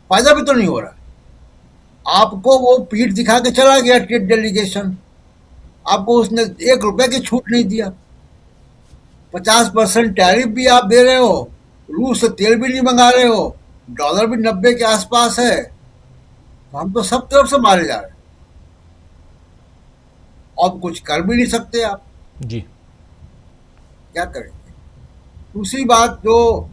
फायदा भी तो नहीं हो रहा। आपको वो पीठ दिखा के चला गया ट्रेड डेलीगेशन, आपको उसने 1 रुपए की छूट नहीं दिया। 50% टैरिफ भी आप दे रहे हो, रूस से तेल भी नहीं मंगा रहे हो, डॉलर भी 90 के आसपास है, तो हम तो सब तरफ से मारे जा रहे हैं। अब कुछ कर भी नहीं सकते आप, जी। क्या करेंगे। दूसरी बात, जो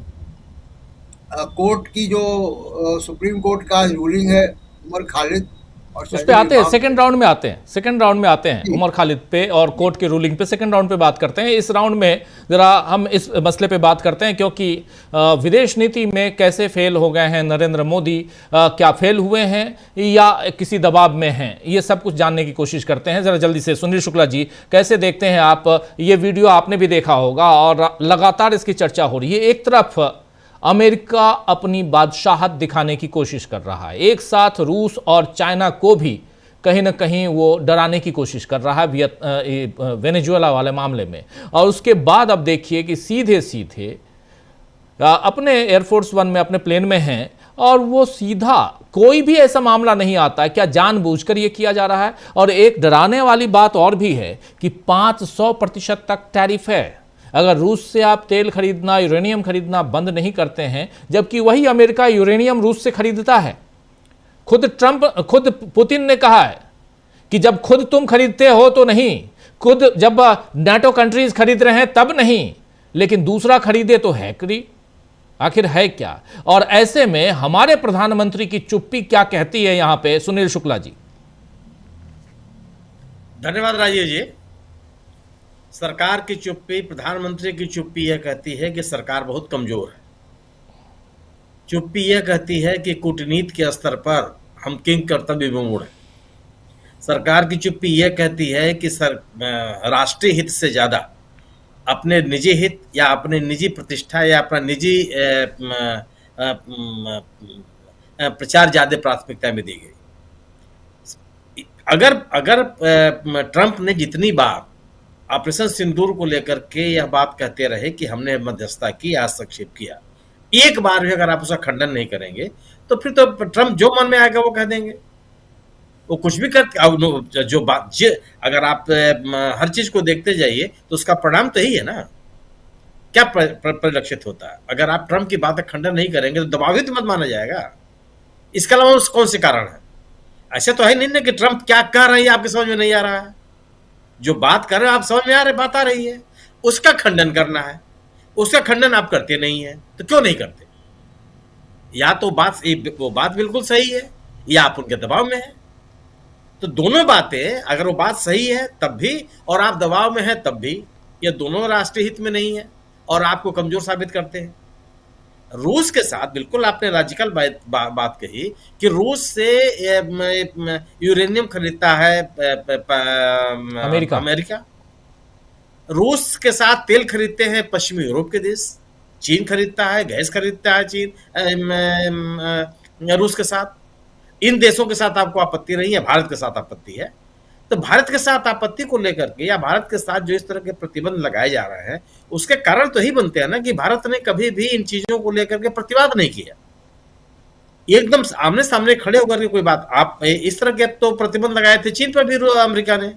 कोर्ट की जो सुप्रीम कोर्ट का रूलिंग है उमर खालिद और उस पे आते हैं, सेकंड राउंड में आते हैं, सेकंड राउंड में आते हैं जी। उमर खालिद पे और कोर्ट के रूलिंग पे सेकंड राउंड पे बात करते हैं। इस राउंड में जरा हम इस मसले पे बात करते हैं, क्योंकि विदेश नीति में कैसे फेल हो गए हैं नरेंद्र मोदी, क्या फेल हुए हैं या किसी दबाव में हैं, ये सब कुछ जानने की कोशिश करते हैं। जरा जल्दी से सुनील शुक्ला जी, कैसे देखते हैं आप? ये वीडियो आपने भी देखा होगा और लगातार इसकी चर्चा हो रही है। एक तरफ अमेरिका अपनी बादशाहत दिखाने की कोशिश कर रहा है, एक साथ रूस और चाइना को भी कहीं ना कहीं वो डराने की कोशिश कर रहा है वेनेजुएला वाले मामले में, और उसके बाद अब देखिए कि सीधे सीधे अपने एयरफोर्स 1 में, अपने प्लेन में हैं और वो सीधा, कोई भी ऐसा मामला नहीं आता है, क्या जानबूझकर ये किया जा रहा है? और एक डराने वाली बात और भी है कि 500% तक टैरिफ है अगर रूस से आप तेल खरीदना, यूरेनियम खरीदना बंद नहीं करते हैं, जबकि वही अमेरिका यूरेनियम रूस से खरीदता है। खुद पुतिन ने कहा है कि जब खुद तुम खरीदते हो तो नहीं, खुद जब नाटो कंट्रीज खरीद रहे हैं तब नहीं, लेकिन दूसरा खरीदे तो है करी। आखिर है क्या? और ऐसे में हमारे प्रधानमंत्री की चुप्पी क्या कहती है यहां पे? सुनील शुक्ला जी। धन्यवाद राजीव जी। सरकार की चुप्पी, प्रधानमंत्री की चुप्पी यह कहती है कि सरकार बहुत कमजोर है। चुप्पी यह कहती है कि कूटनीति के स्तर पर हम किंग कर्तव्य विमूढ़ हैं। सरकार की चुप्पी यह कहती है कि राष्ट्रीय हित से ज्यादा अपने निजी हित या अपने निजी प्रतिष्ठा या अपना निजी प्रचार ज्यादा प्राथमिकता में दी गई। अगर ट्रंप ने जितनी बार ऑपरेशन सिंदूर को लेकर के यह बात कहते रहे कि हमने मध्यस्थता की, हस्तक्षेप किया, एक बार भी अगर आप उसका खंडन नहीं करेंगे तो फिर तो ट्रंप जो मन में आएगा वो कह देंगे, वो कुछ भी कर जो बात अगर आप हर चीज को देखते जाइए तो उसका परिणाम तो यही है ना। क्या परिलक्षित होता है? अगर आप ट्रंप की बात का खंडन नहीं करेंगे तो दबावित मत माना जाएगा। इसके अलावा कौन से कारण है? ऐसे तो है नहीं ना कि ट्रंप क्या कह रहे हैं आपके समझ में नहीं आ रहा है। जो बात कर रहे हैं आप समझ में आ रहे, बात आ रही है, उसका खंडन करना है, उसका खंडन आप करते नहीं है, तो क्यों नहीं करते? या तो वो बात बिल्कुल सही है या आप उनके दबाव में है। तो दोनों बातें, अगर वो बात सही है तब भी और आप दबाव में हैं तब भी, ये दोनों राष्ट्रीय हित में नहीं है और आपको कमजोर साबित करते हैं। रूस के साथ बिल्कुल आपने लॉजिकल बात कही कि रूस से यूरेनियम खरीदता है अमेरिका। रूस के साथ तेल खरीदते हैं पश्चिमी यूरोप के देश, चीन खरीदता है, गैस खरीदता है चीन रूस के साथ। इन देशों के साथ आपको आपत्ति नहीं है, भारत के साथ आपत्ति है। तो भारत के साथ आपत्ति को लेकर के या भारत के साथ जो इस तरह के प्रतिबंध लगाए जा रहे हैं उसके कारण तो ही बनते हैं ना कि भारत ने कभी भी इन चीजों को लेकर के प्रतिवाद नहीं किया। एकदम आमने सामने खड़े होकर के कोई बात, आप इस तरह के तो प्रतिबंध लगाए थे चीन पर भी अमेरिका ने।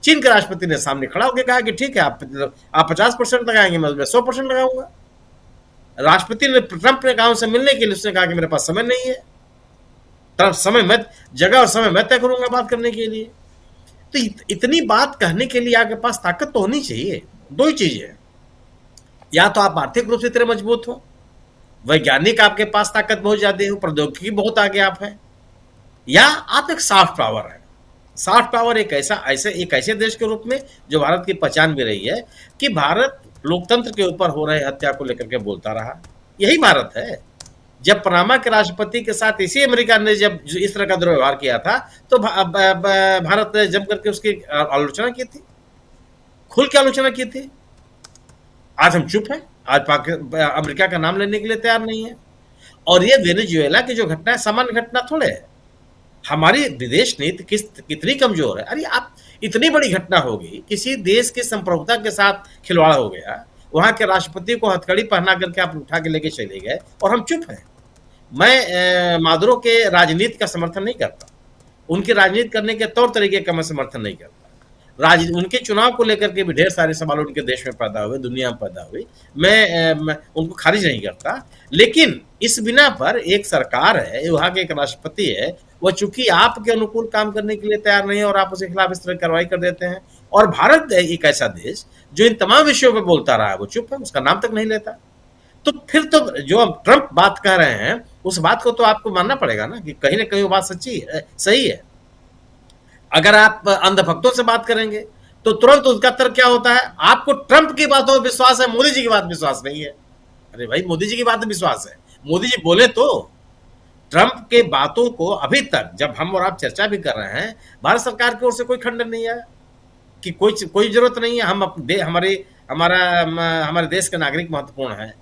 चीन के राष्ट्रपति ने सामने खड़ा होकर कहा कि ठीक है आप 50% लगाएंगे, मैं 100% लगाऊंगा। राष्ट्रपति ने ट्रंप ने कहा उनसे मिलने के लिए, उसने कहा कि मेरे पास समय नहीं है, ट्रंप जगह और समय मैं तय करूंगा बात करने के लिए। तो इतनी बात कहने के लिए आपके पास ताकत तो होनी चाहिए। दो ही चीजें, या तो आप आर्थिक रूप से इतने मजबूत हो, वैज्ञानिक आपके पास ताकत बहुत ज्यादा हो, प्रौद्योगिकी बहुत आगे आप हैं, या आप एक सॉफ्ट पावर है। सॉफ्ट पावर एक ऐसे देश के रूप में जो भारत की पहचान भी रही है कि भारत लोकतंत्र के ऊपर हो रहे हत्या को लेकर के बोलता रहा। यही भारत है। जब पनामा के राष्ट्रपति के साथ इसी अमेरिका ने जब इस तरह का दुर्व्यवहार किया था तो भारत ने जम करके उसकी आलोचना की थी, खुल के आलोचना की थी। आज हम चुप हैं, आज अमेरिका का नाम लेने के लिए तैयार नहीं है। और ये वेनेजुएला की जो घटना है सामान्य घटना थोड़े है। हमारी विदेश नीति कितनी कमजोर है। अरे आप, इतनी बड़ी घटना होगी, किसी देश की संप्रभुता के साथ खिलवाड़ हो गया, वहां के राष्ट्रपति को हथकड़ी पहना करके आप उठा के लेके चले गए और हम चुप हैं। मैं मादुरो के राजनीति का समर्थन नहीं करता, उनकी राजनीति करने के तौर तरीके का मैं समर्थन नहीं करता। उनके चुनाव को लेकर के भी ढेर सारे सवाल उनके देश में पैदा हुए, दुनिया में पैदा हुए, मैं उनको खारिज नहीं करता। लेकिन इस बिना पर एक सरकार है, वहां के एक राष्ट्रपति है, वह चूंकि आपके अनुकूल काम करने के लिए तैयार नहीं है और आप उसके खिलाफ इस तरह कार्रवाई कर देते हैं। और भारत एक ऐसा देश जो इन तमाम विषयों पर बोलता रहा है, वो चुप है, उसका नाम तक नहीं लेता। तो फिर तो जो हम ट्रंप बात कह रहे हैं उस बात को तो आपको मानना पड़ेगा ना कि कहीं ना कहीं वो बात सच्ची है, सही है। अगर आप अंधभक्तों से बात करेंगे तो तुरंत उसका तर्क क्या होता है, आपको ट्रंप की बातों पर विश्वास है, मोदी जी की बात विश्वास नहीं है। अरे भाई, मोदी जी की बात में विश्वास है, मोदी जी बोले तो। ट्रंप के बातों को अभी तक जब हम और आप चर्चा भी कर रहे हैं, भारत सरकार की ओर से कोई खंडन नहीं आया कि कोई जरूरत नहीं है, हम हमारे देश के नागरिक महत्वपूर्ण है,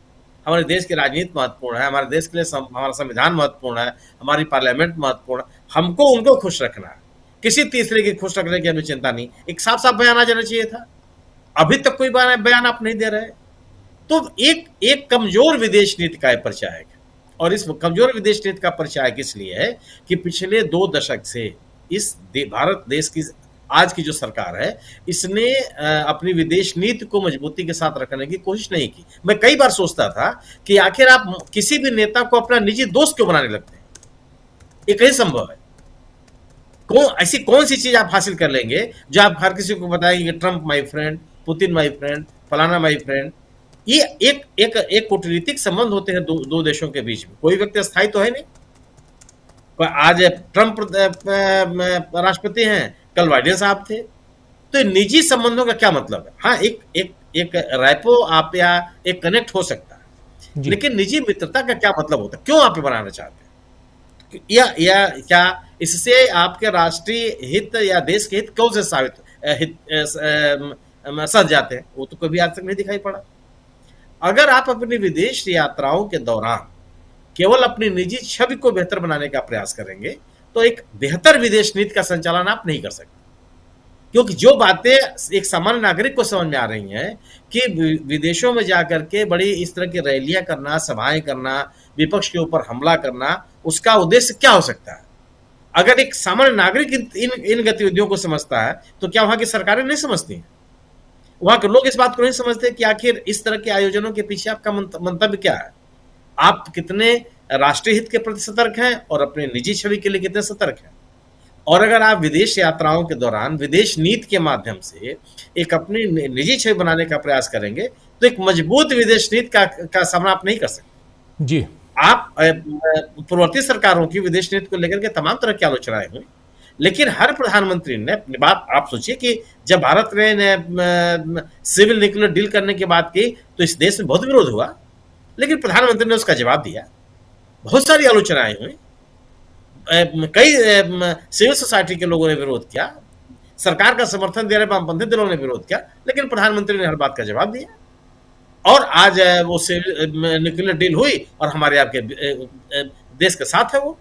हमारे देश की राजनीति महत्वपूर्ण है, हमारे देश के लिए हमारा संविधान महत्वपूर्ण है, हमारी पार्लियामेंट महत्वपूर्ण है, हमको उनको खुश रखना है, किसी तीसरे की खुश रखने की हमें चिंता नहीं। एक साफ साफ बयान आ जाना चाहिए था, अभी तक कोई बयान आप नहीं दे रहे। तो एक कमजोर विदेश नीति का परिचय है। और इस कमजोर विदेश नीति का परिचय किस लिए है कि पिछले 2 दशक से इस भारत देश की आज की जो सरकार है, इसने अपनी विदेश नीति को मजबूती के साथ रखने की कोशिश नहीं की। मैं कई बार सोचता था कि आखिर आप किसी भी नेता को अपना निजी दोस्त क्यों बनाने लगते हैं, ये कहीं संभव है? ऐसी कौन सी चीज आप हासिल कर लेंगे जो आप हर किसी को बताएंगे कि Trump my friend, Putin my friend, फलाना माय फ्रेंड। ये एक कूटनीतिक संबंध होते हैं दो देशों के बीच में, कोई व्यक्ति स्थायी तो है नहीं। आज ट्रंप राष्ट्रपति हैं, कल बाइडेन साहब थे, तो निजी संबंधों का क्या मतलब है? हाँ, एक रैपो आप या एक कनेक्ट हो सकता है, लेकिन निजी मित्रता का क्या मतलब होता है? क्यों आप ये बनाना चाहते हैं? या क्या इससे आपके राष्ट्रीय हित या देश के हित क्यों से सज जाते हैं? वो तो कभी आज तक नहीं दिखाई पड़ा। अगर आप अपनी विदेश यात्राओं के दौरान केवल अपनी निजी छवि को बेहतर बनाने का प्रयास करेंगे तो एक बेहतर विदेश नीति का संचालन आप नहीं कर सकते, क्योंकि जो बातें एक सामान्य नागरिक को समझ में आ रही हैं कि विदेशों में जाकर के बड़ी इस तरह की रैलियां करना, सभाएं करना, विपक्ष के ऊपर हमला करना, उसका उद्देश्य क्या हो सकता है? अगर एक सामान्य नागरिक इन गतिविधियों को समझता है तो क्या वहां की सरकारें नहीं समझती हैं? वहां के लोग इस बात को नहीं समझते कि आखिर इस तरह के आयोजनों के पीछे आपका मंतव्य क्या है? आप कितने राष्ट्रीय हित के प्रति सतर्क हैं और अपने निजी छवि के लिए कितने सतर्क हैं? और अगर आप विदेश यात्राओं के दौरान विदेश नीति के माध्यम से एक अपनी निजी छवि बनाने का प्रयास करेंगे तो एक मजबूत विदेश नीति का सामना आप नहीं कर सकते जी। आप पूर्ववर्ती सरकारों की विदेश नीति को लेकर के तमाम तरह की आलोचनाएं हुई, लेकिन हर प्रधानमंत्री ने अपनी बात, आप सोचिए कि जब भारत ने सिविल न्यूक्लियर डील करने की बात की तो इस देश में बहुत विरोध हुआ, लेकिन प्रधानमंत्री ने उसका जवाब दिया। बहुत सारी आलोचनाएं हुई, कई सिविल सोसाइटी के लोगों ने विरोध किया, सरकार का समर्थन दे रहे वामपंथी दलों ने विरोध किया, लेकिन प्रधानमंत्री ने हर बात का जवाब दिया और आज वो न्यूक्लियर डील हुई और हमारे आपके देश के साथ है वो।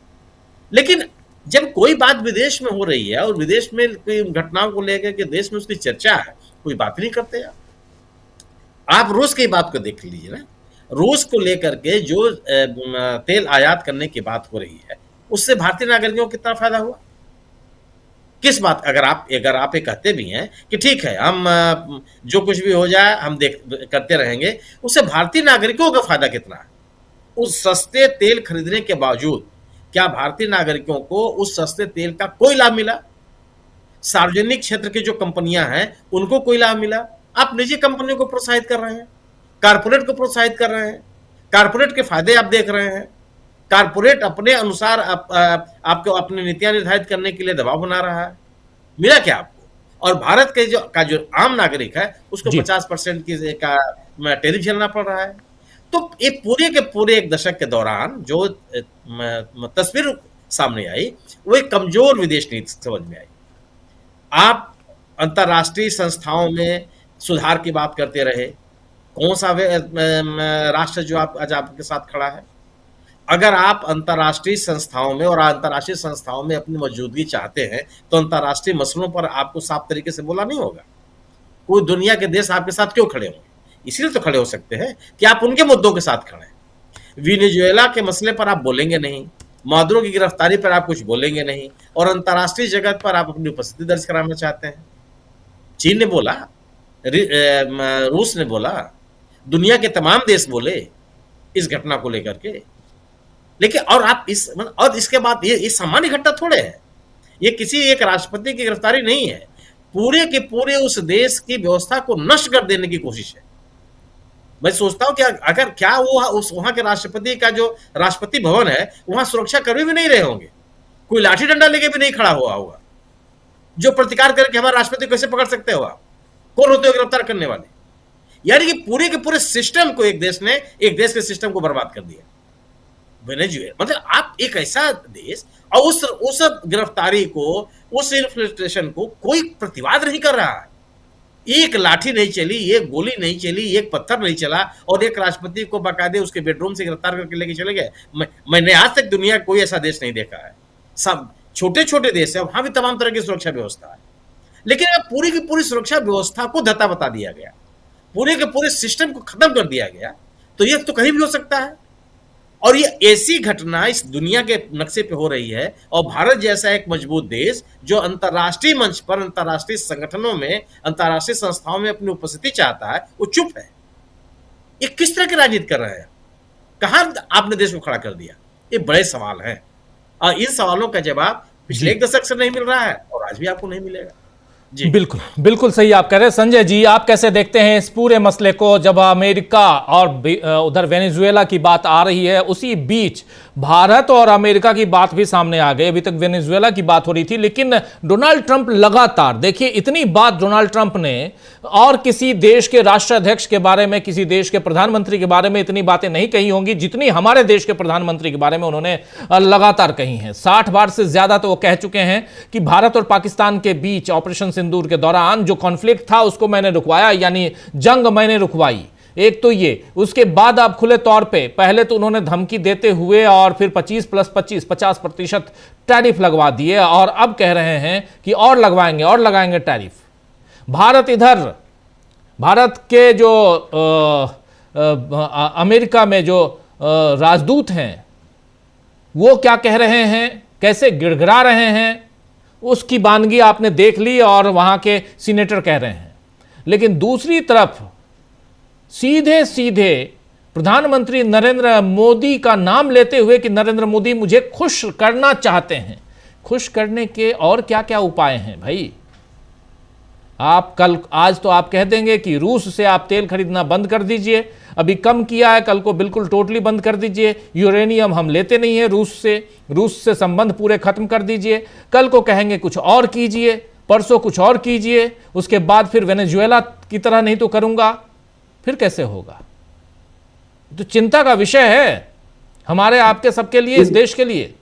लेकिन जब कोई बात विदेश में हो रही है और विदेश में कोई घटनाओं को लेकर के देश में उसकी चर्चा है, कोई बात नहीं करते आप रूस की बात को देख लीजिए ना, रूस को लेकर के जो तेल आयात करने की बात हो रही है उससे भारतीय नागरिकों को कितना फायदा हुआ? किस बात, अगर आप ये कहते भी हैं कि ठीक है हम जो कुछ भी हो जाए हम करते रहेंगे, उससे भारतीय नागरिकों का फायदा कितना है? उस सस्ते तेल खरीदने के बावजूद क्या भारतीय नागरिकों को उस सस्ते तेल का कोई लाभ मिला? सार्वजनिक क्षेत्र की जो कंपनियां हैं उनको कोई लाभ मिला? आप निजी कंपनियों को प्रोत्साहित कर रहे हैं, कारपोरेट को प्रोत्साहित कर रहे हैं, कारपोरेट के फायदे आप देख रहे हैं, कारपोरेट अपने अनुसार आपको अपनी नीतियां निर्धारित करने के लिए दबाव बना रहा है। मिला क्या आपको? और भारत के जो आम नागरिक है उसको 50% का टैरिफ झेलना पड़ रहा है। तो ये पूरे के पूरे एक दशक के दौरान जो तस्वीर सामने आई वो एक कमजोर विदेश नीति समझ में आई। आप अंतर्राष्ट्रीय संस्थाओं में सुधार की बात करते रहे, कौन सा राष्ट्र जो आज आपके साथ खड़ा है? अगर आप अंतर्राष्ट्रीय संस्थाओं में और अंतर्राष्ट्रीय संस्थाओं में अपनी मौजूदगी चाहते हैं तो अंतर्राष्ट्रीय मसलों पर आपको साफ तरीके से बोला नहीं होगा। कोई दुनिया के देश आपके साथ क्यों खड़े होंगे? इसीलिए तो खड़े हो सकते हैं कि आप उनके मुद्दों के साथ खड़े हैं। वेनेजुएला के मसले पर आप बोलेंगे नहीं, मादुरो की गिरफ्तारी पर आप कुछ बोलेंगे नहीं, और अंतर्राष्ट्रीय जगत पर आप अपनी उपस्थिति दर्ज कराना चाहते हैं। चीन ने बोला, रूस ने बोला, दुनिया के तमाम देश बोले इस घटना को लेकर के, लेकिन और आप और इसके बाद ये सामान्य घटना थोड़े है, ये किसी एक राष्ट्रपति की गिरफ्तारी नहीं है, पूरे के पूरे उस देश की व्यवस्था को नष्ट कर देने की कोशिश है। मैं सोचता हूं कि अगर क्या वो उस वहां के राष्ट्रपति का जो राष्ट्रपति भवन है वहां सुरक्षा कर्मी भी नहीं रहे होंगे, कोई लाठी डंडा लेके भी नहीं खड़ा हुआ होगा जो प्रतिकार करके हमारे राष्ट्रपति को कैसे पकड़ सकते हो आप, कौन होते हो गिरफ्तार करने वाले? यानी कि पूरे के पूरे सिस्टम को एक देश के सिस्टम को बर्बाद कर दिया। वेनेजुएला मतलब आप एक ऐसा देश, और उस गिरफ्तारी को, उस इन्फिल्ट्रेशन को कोई प्रतिवाद नहीं कर रहा है। एक लाठी नहीं चली, एक गोली नहीं चली, एक पत्थर नहीं चला, और एक राष्ट्रपति को बाकायदे उसके बेडरूम से गिरफ्तार करके लेके चले गए। मैंने आज तक दुनिया का कोई ऐसा देश नहीं देखा है। सब छोटे छोटे देश है, वहां भी तमाम तरह की सुरक्षा व्यवस्था है, लेकिन पूरी की पूरी सुरक्षा व्यवस्था को धत्ता बता दिया गया, पूरे के पूरे सिस्टम को खत्म कर दिया गया। तो ये तो कहीं भी हो सकता है, और ये ऐसी घटना इस दुनिया के नक्शे पे हो रही है, और भारत जैसा एक मजबूत देश जो अंतर्राष्ट्रीय मंच पर, अंतर्राष्ट्रीय संगठनों में, अंतर्राष्ट्रीय संस्थाओं में अपनी उपस्थिति चाहता है, वो चुप है। ये किस तरह की राजनीति कर रहे हैं? कहां आपने देश को खड़ा कर दिया? ये बड़े सवाल हैं, और इन सवालों का जवाब पिछले एक दशक से नहीं मिल रहा है, और आज भी आपको नहीं मिलेगा। जी बिल्कुल बिल्कुल सही आप कह रहे हैं। संजय जी, आप कैसे देखते हैं इस पूरे मसले को? जब अमेरिका और उधर वेनेजुएला की बात आ रही है, उसी बीच भारत और अमेरिका की बात भी सामने आ गई। अभी तक वेनेजुएला की बात हो रही थी, लेकिन डोनाल्ड ट्रंप लगातार, देखिए इतनी बात डोनाल्ड ट्रंप ने और किसी देश के राष्ट्राध्यक्ष के बारे में, किसी देश के प्रधानमंत्री के बारे में इतनी बातें नहीं कही होंगी जितनी हमारे देश के प्रधानमंत्री के बारे में उन्होंने लगातार कही हैं। 60 बार से ज्यादा तो वो कह चुके हैं कि भारत और पाकिस्तान के बीच ऑपरेशन सिंदूर के दौरान जो कॉन्फ्लिक्ट था उसको मैंने रुकवाया, यानी जंग मैंने रुकवाई। एक तो ये, उसके बाद आप खुले तौर पे, पहले तो उन्होंने धमकी देते हुए और फिर 25 + 25 50% टैरिफ लगवा दिए, और अब कह रहे हैं कि और लगाएंगे टैरिफ। भारत के जो अमेरिका में जो राजदूत हैं वो क्या कह रहे हैं, कैसे गिड़गिड़ा रहे हैं, उसकी बानगी आपने देख ली, और वहां के सीनेटर कह रहे हैं। लेकिन दूसरी तरफ सीधे सीधे प्रधानमंत्री नरेंद्र मोदी का नाम लेते हुए कि नरेंद्र मोदी मुझे खुश करना चाहते हैं। खुश करने के और क्या क्या उपाय हैं भाई? आज तो आप कह देंगे कि रूस से आप तेल खरीदना बंद कर दीजिए, अभी कम किया है, कल को बिल्कुल टोटली बंद कर दीजिए, यूरेनियम हम लेते नहीं है रूस से संबंध पूरे खत्म कर दीजिए, कल को कहेंगे कुछ और कीजिए, परसों कुछ और कीजिए, उसके बाद फिर वेनेजुएला की तरह नहीं तो करूंगा। फिर कैसे होगा? तो चिंता का विषय है हमारे आपके सबके लिए, इस देश के लिए।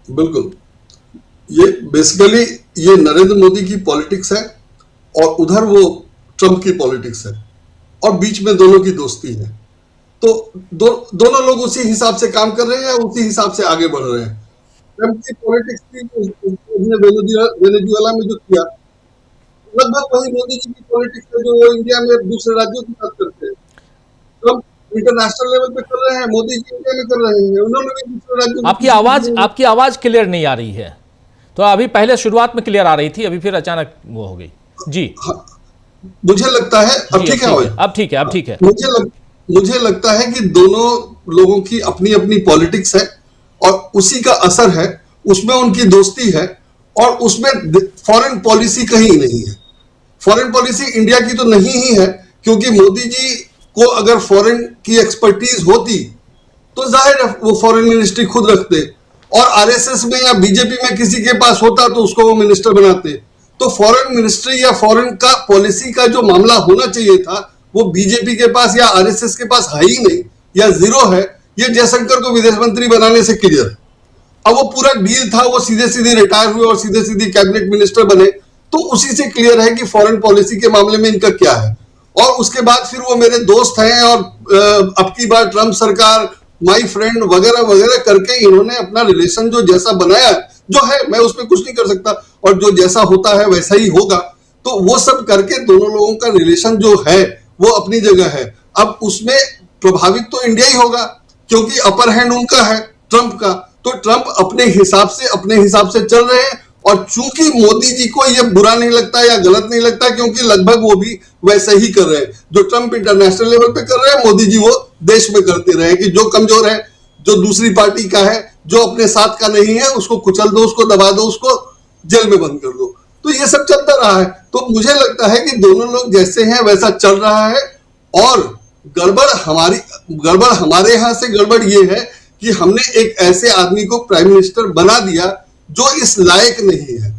बिल्कुल, ये बेसिकली ये नरेंद्र मोदी की पॉलिटिक्स है, और उधर वो ट्रंप की पॉलिटिक्स है, और बीच में दोनों की दोस्ती है। तो दोनों लोग उसी हिसाब से काम कर रहे हैं, उसी हिसाब से आगे बढ़ रहे हैं। ट्रंप की पॉलिटिक्स की वेनेजुएला में जो किया, लगभग वही मोदी जी की पॉलिटिक्स है जो वो इंडिया में दूसरे राज्यों के साथ करते हैं। ट्रंप इंटरनेशनल लेवल पे कर रहे हैं, मोदी जी इंडिया में कर रहे हैं, उन्होंने भी दूसरे राज्यों। आपकी आवाज क्लियर नहीं आ रही है, तो अभी पहले शुरुआत में क्लियर आ रही थी, अभी फिर अचानक वो हो गई। जी हाँ, मुझे लगता है अब ठीक है, अब ठीक है। मुझे लगता है कि दोनों लोगों की अपनी अपनी पॉलिटिक्स है, और उसी का असर है, उसमें उनकी दोस्ती है, और उसमें फॉरेन पॉलिसी कहीं नहीं है। फॉरेन पॉलिसी इंडिया की तो नहीं ही है, क्योंकि मोदी जी को अगर फॉरेन की एक्सपर्टीज होती तो जाहिर है वो फॉरेन मिनिस्ट्री खुद रखते, और आरएसएस में या बीजेपी में किसी के पास होता तो उसको वो मिनिस्टर बनाते। तो फॉरेन मिनिस्ट्री या फॉरेन का पॉलिसी का जो मामला होना चाहिए था वो बीजेपी के पास या आरएसएस के पास है ही नहीं, या जीरो है। ये जयशंकर को विदेश मंत्री बनाने से क्लियर है। अब वो पूरा डील था, वो सीधे सीधे रिटायर हुए और सीधे सीधे कैबिनेट मिनिस्टर बने, तो उसी से क्लियर है कि फॉरेन पॉलिसी के मामले में इनका क्या है। और उसके बाद फिर वो मेरे दोस्त हैं, और अब की बार ट्रंप सरकार, माई फ्रेंड वगैरह वगैरह करके इन्होंने अपना रिलेशन जो जैसा बनाया, जो है मैं उसमें कुछ नहीं कर सकता, और जो जैसा होता है वैसा ही होगा। तो वो सब करके दोनों लोगों का रिलेशन जो है वो अपनी जगह है। अब उसमें प्रभावित तो इंडिया ही होगा क्योंकि अपर हैंड उनका है, ट्रंप का। तो ट्रंप अपने हिसाब से चल रहे हैं और चूंकि मोदी जी को ये बुरा नहीं लगता या गलत नहीं लगता क्योंकि लगभग वो भी वैसे ही कर रहे हैं जो ट्रंप इंटरनेशनल लेवल पे कर रहे हैं, मोदी जी वो देश में करते रहे कि जो कमजोर है, जो दूसरी पार्टी का है, जो अपने साथ का नहीं है, उसको कुचल दो, उसको दबा दो, उसको जेल में बंद कर दो। तो ये सब चलता रहा है। तो मुझे लगता है कि दोनों लोग जैसे हैं वैसा चल रहा है। और गड़बड़ हमारे यहां से गड़बड़ ये है कि हमने एक ऐसे आदमी को प्राइम मिनिस्टर बना दिया जो इस लायक नहीं है